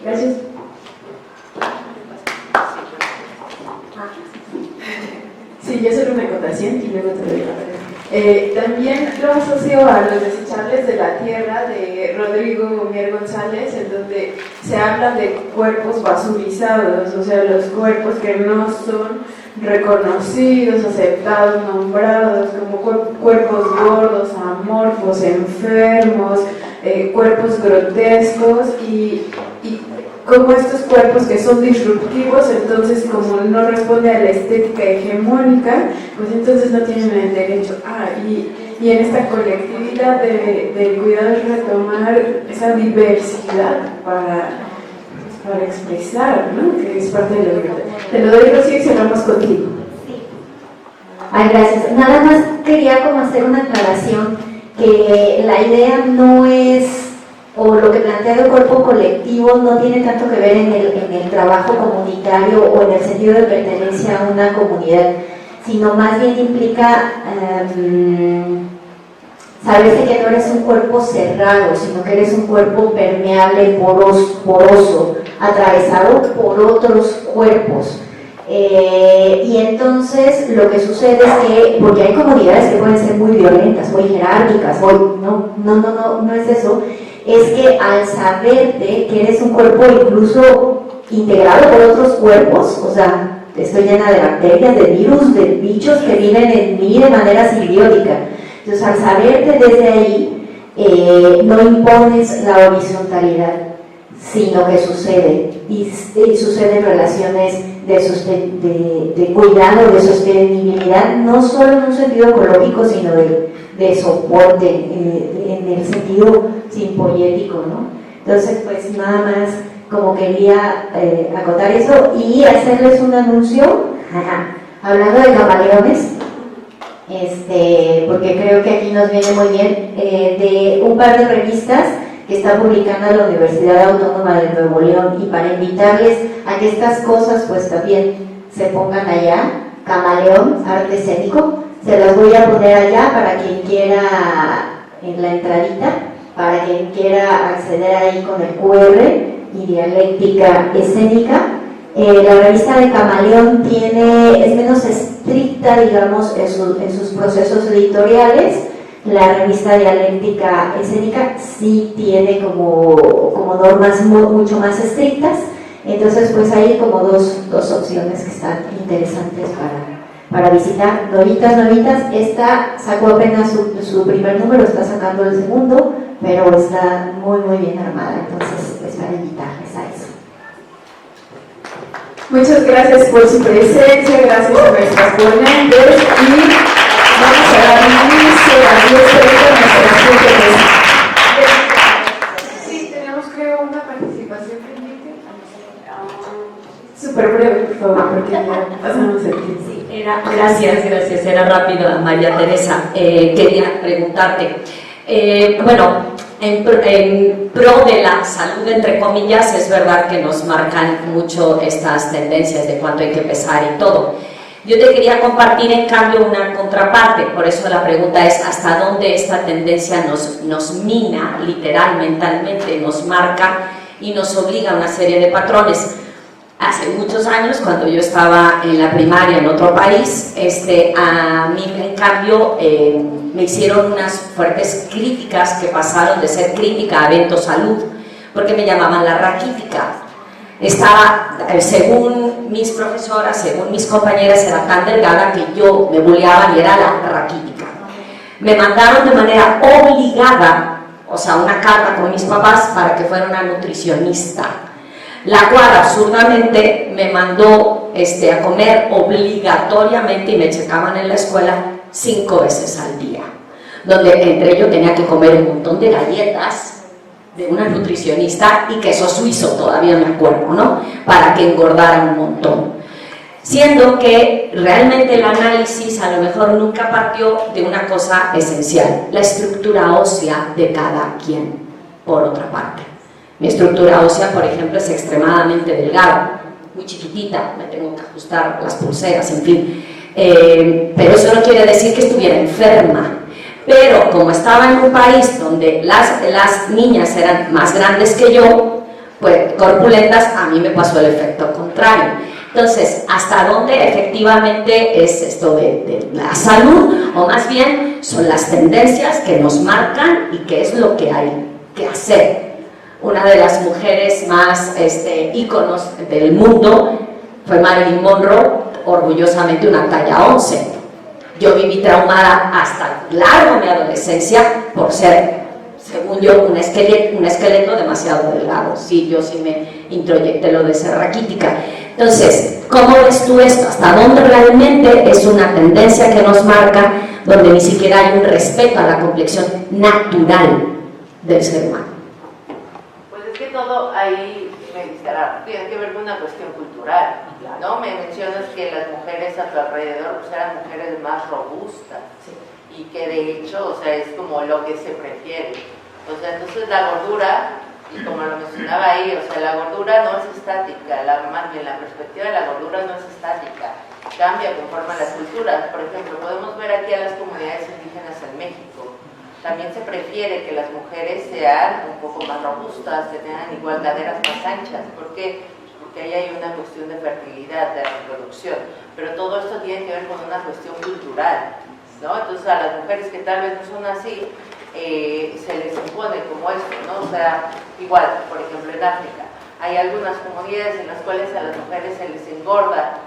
Gracias. Sí, yo solo una acotación y luego te doy la palabra. También lo asocio a Los desechables de la tierra de Rodrigo Mier González, en donde se habla de cuerpos basurizados, o sea, los cuerpos que no son reconocidos, aceptados, nombrados, como cuerpos gordos, amorfos, enfermos, cuerpos grotescos y como estos cuerpos que son disruptivos, entonces como no responde a la estética hegemónica, pues entonces no tienen el derecho. Y en esta colectividad del cuidado es retomar esa diversidad para expresar, ¿no? Que es parte de la libertad. Te lo doy, Rocío, y cerramos contigo. Ay, gracias. Nada más quería como hacer una aclaración, que la idea no es, o lo que plantea el cuerpo colectivo no tiene tanto que ver en el trabajo comunitario o en el sentido de pertenencia a una comunidad, sino más bien implica saberse que no eres un cuerpo cerrado, sino que eres un cuerpo permeable, poroso, atravesado por otros cuerpos. Y entonces lo que sucede es que, porque hay comunidades que pueden ser muy violentas, muy jerárquicas, no es eso, es que al saberte que eres un cuerpo incluso integrado por otros cuerpos, o sea, estoy llena de bacterias, de virus, de bichos que viven en mí de manera simbiótica. Entonces, al saberte desde ahí, no impones la horizontalidad, sino que sucede, y sucede en relaciones de cuidado, de sostenibilidad, no solo en un sentido ecológico, sino de soporte, en el sentido simpoyético, ¿no? Entonces, pues nada más como quería acotar eso y hacerles un anuncio, hablando de camaleones, porque creo que aquí nos viene muy bien, de un par de revistas que está publicando la Universidad Autónoma de Nuevo León, y para invitarles a que estas cosas pues también se pongan allá. Camaleón, arte escénico, se las voy a poner allá para quien quiera, en la entradita, para quien quiera acceder ahí con el QR y dialéctica escénica. La revista de Camaleón es menos estricta, digamos, en sus procesos editoriales. La revista Dialéctica Escénica sí tiene como normas mucho más estrictas. Entonces, pues hay como dos opciones que están interesantes para visitar. Novitas, esta sacó apenas su primer número, está sacando el segundo, pero está muy bien armada. Entonces, pues para invitarles a eso. Muchas gracias por su presencia, gracias a nuestras ponentes, y vamos a dar inicio a 10:30 nuestra siguiente mesa. Sí, tenemos creo una participación pendiente. Súper breve, por favor, porque ya pasamos el tiempo. Sí, gracias, era rápido, María Teresa. Quería preguntarte, en pro de la salud, entre comillas, es verdad que nos marcan mucho estas tendencias de cuánto hay que pesar y todo. Yo te quería compartir, en cambio, una contraparte, por eso la pregunta es hasta dónde esta tendencia nos mina, literal, mentalmente, nos marca y nos obliga a una serie de patrones. Hace muchos años, cuando yo estaba en la primaria en otro país, a mí, en cambio, me hicieron unas fuertes críticas que pasaron de ser crítica a evento salud, porque me llamaban la raquítica. Estaba, según mis profesoras, según mis compañeras, era tan delgada que yo me bulleaban y era la raquítica. Me mandaron de manera obligada, o sea, una carta con mis papás para que fuera una nutricionista, la cual absurdamente me mandó a comer obligatoriamente, y me checaban en la escuela 5 veces al día, donde entre ellos tenía que comer un montón de galletas de una nutricionista y queso suizo, todavía me acuerdo, ¿no? Para que engordara un montón. Siendo que realmente el análisis a lo mejor nunca partió de una cosa esencial, la estructura ósea de cada quien, por otra parte. Mi estructura ósea, por ejemplo, es extremadamente delgada, muy chiquitita, me tengo que ajustar las pulseras, en fin. pero eso no quiere decir que estuviera enferma. Pero como estaba en un país donde las niñas eran más grandes que yo, pues corpulentas, a mí me pasó el efecto contrario. Entonces, ¿hasta dónde efectivamente es esto de la salud? O más bien, son las tendencias que nos marcan y qué es lo que hay que hacer. Una de las mujeres más íconos del mundo fue Marilyn Monroe, orgullosamente una talla 11. Yo viví traumada hasta largo mi adolescencia por ser, según yo, un esqueleto demasiado delgado. Sí, yo sí me introyecté lo de ser raquítica. Entonces, ¿cómo ves tú esto? ¿Hasta dónde realmente es una tendencia que nos marca, donde ni siquiera hay un respeto a la complexión natural del ser humano? Pues es que todo ahí tiene que ver con una cuestión cultural, ¿no? Me mencionas que las mujeres a tu alrededor pues eran mujeres más robustas, sí, y que de hecho, o sea, es como lo que se prefiere. O sea, entonces la gordura, y como lo mencionaba ahí, o sea, la gordura no es estática, más bien la perspectiva de la gordura no es estática, cambia conforme a las culturas. Por ejemplo, podemos ver aquí a las comunidades indígenas en México. También se prefiere que las mujeres sean un poco más robustas, que tengan igual caderas más anchas. ¿Por qué? Porque ahí hay una cuestión de fertilidad, de reproducción. Pero todo esto tiene que ver con una cuestión cultural, ¿no? Entonces a las mujeres que tal vez no son así, se les impone como esto, ¿no? O sea, igual, por ejemplo, en África, hay algunas comunidades en las cuales a las mujeres se les engorda.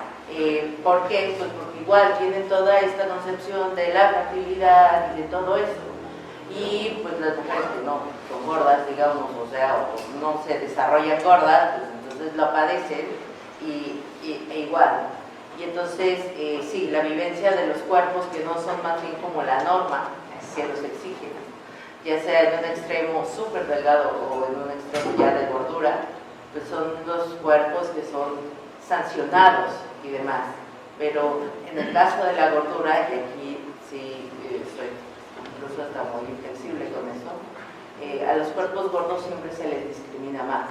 ¿Por qué? Pues porque igual tienen toda esta concepción de la fertilidad y de todo eso. Y pues las mujeres que no son gordas, digamos, o sea, o no se desarrollan gordas, pues entonces lo padecen e igual. Y entonces, sí, la vivencia de los cuerpos que no son más bien como la norma que los exigen, ya sea en un extremo súper delgado o en un extremo ya de gordura, pues son los cuerpos que son sancionados y demás. Pero en el caso de la gordura, y aquí sí estoy incluso hasta muy inflexible con eso, a los cuerpos gordos siempre se les discrimina más.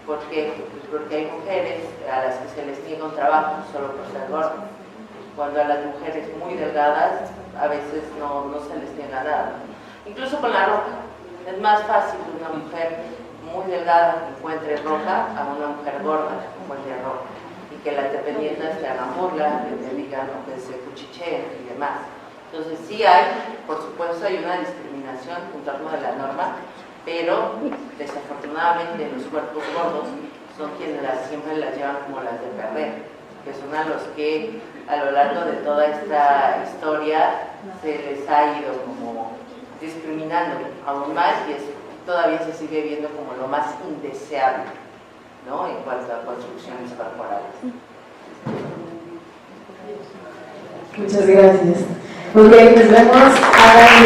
¿Por qué? Porque hay mujeres a las que se les niega un trabajo solo por ser gordas, cuando a las mujeres muy delgadas a veces no se les niega nada. Incluso con la ropa, es más fácil que una mujer muy delgada encuentre ropa a una mujer gorda que encuentre ropa, y que las dependientes te hagan burla, que te digan o que se cuchicheen y demás. Entonces sí hay, por supuesto, hay una discriminación en torno de la norma, pero desafortunadamente los cuerpos gordos son quienes siempre las llevan como las de perder, que son a los que a lo largo de toda esta historia se les ha ido como discriminando aún más, y todavía se sigue viendo como lo más indeseable, ¿no? En cuanto a construcciones corporales. Muchas gracias. Ok, pues vamos a dar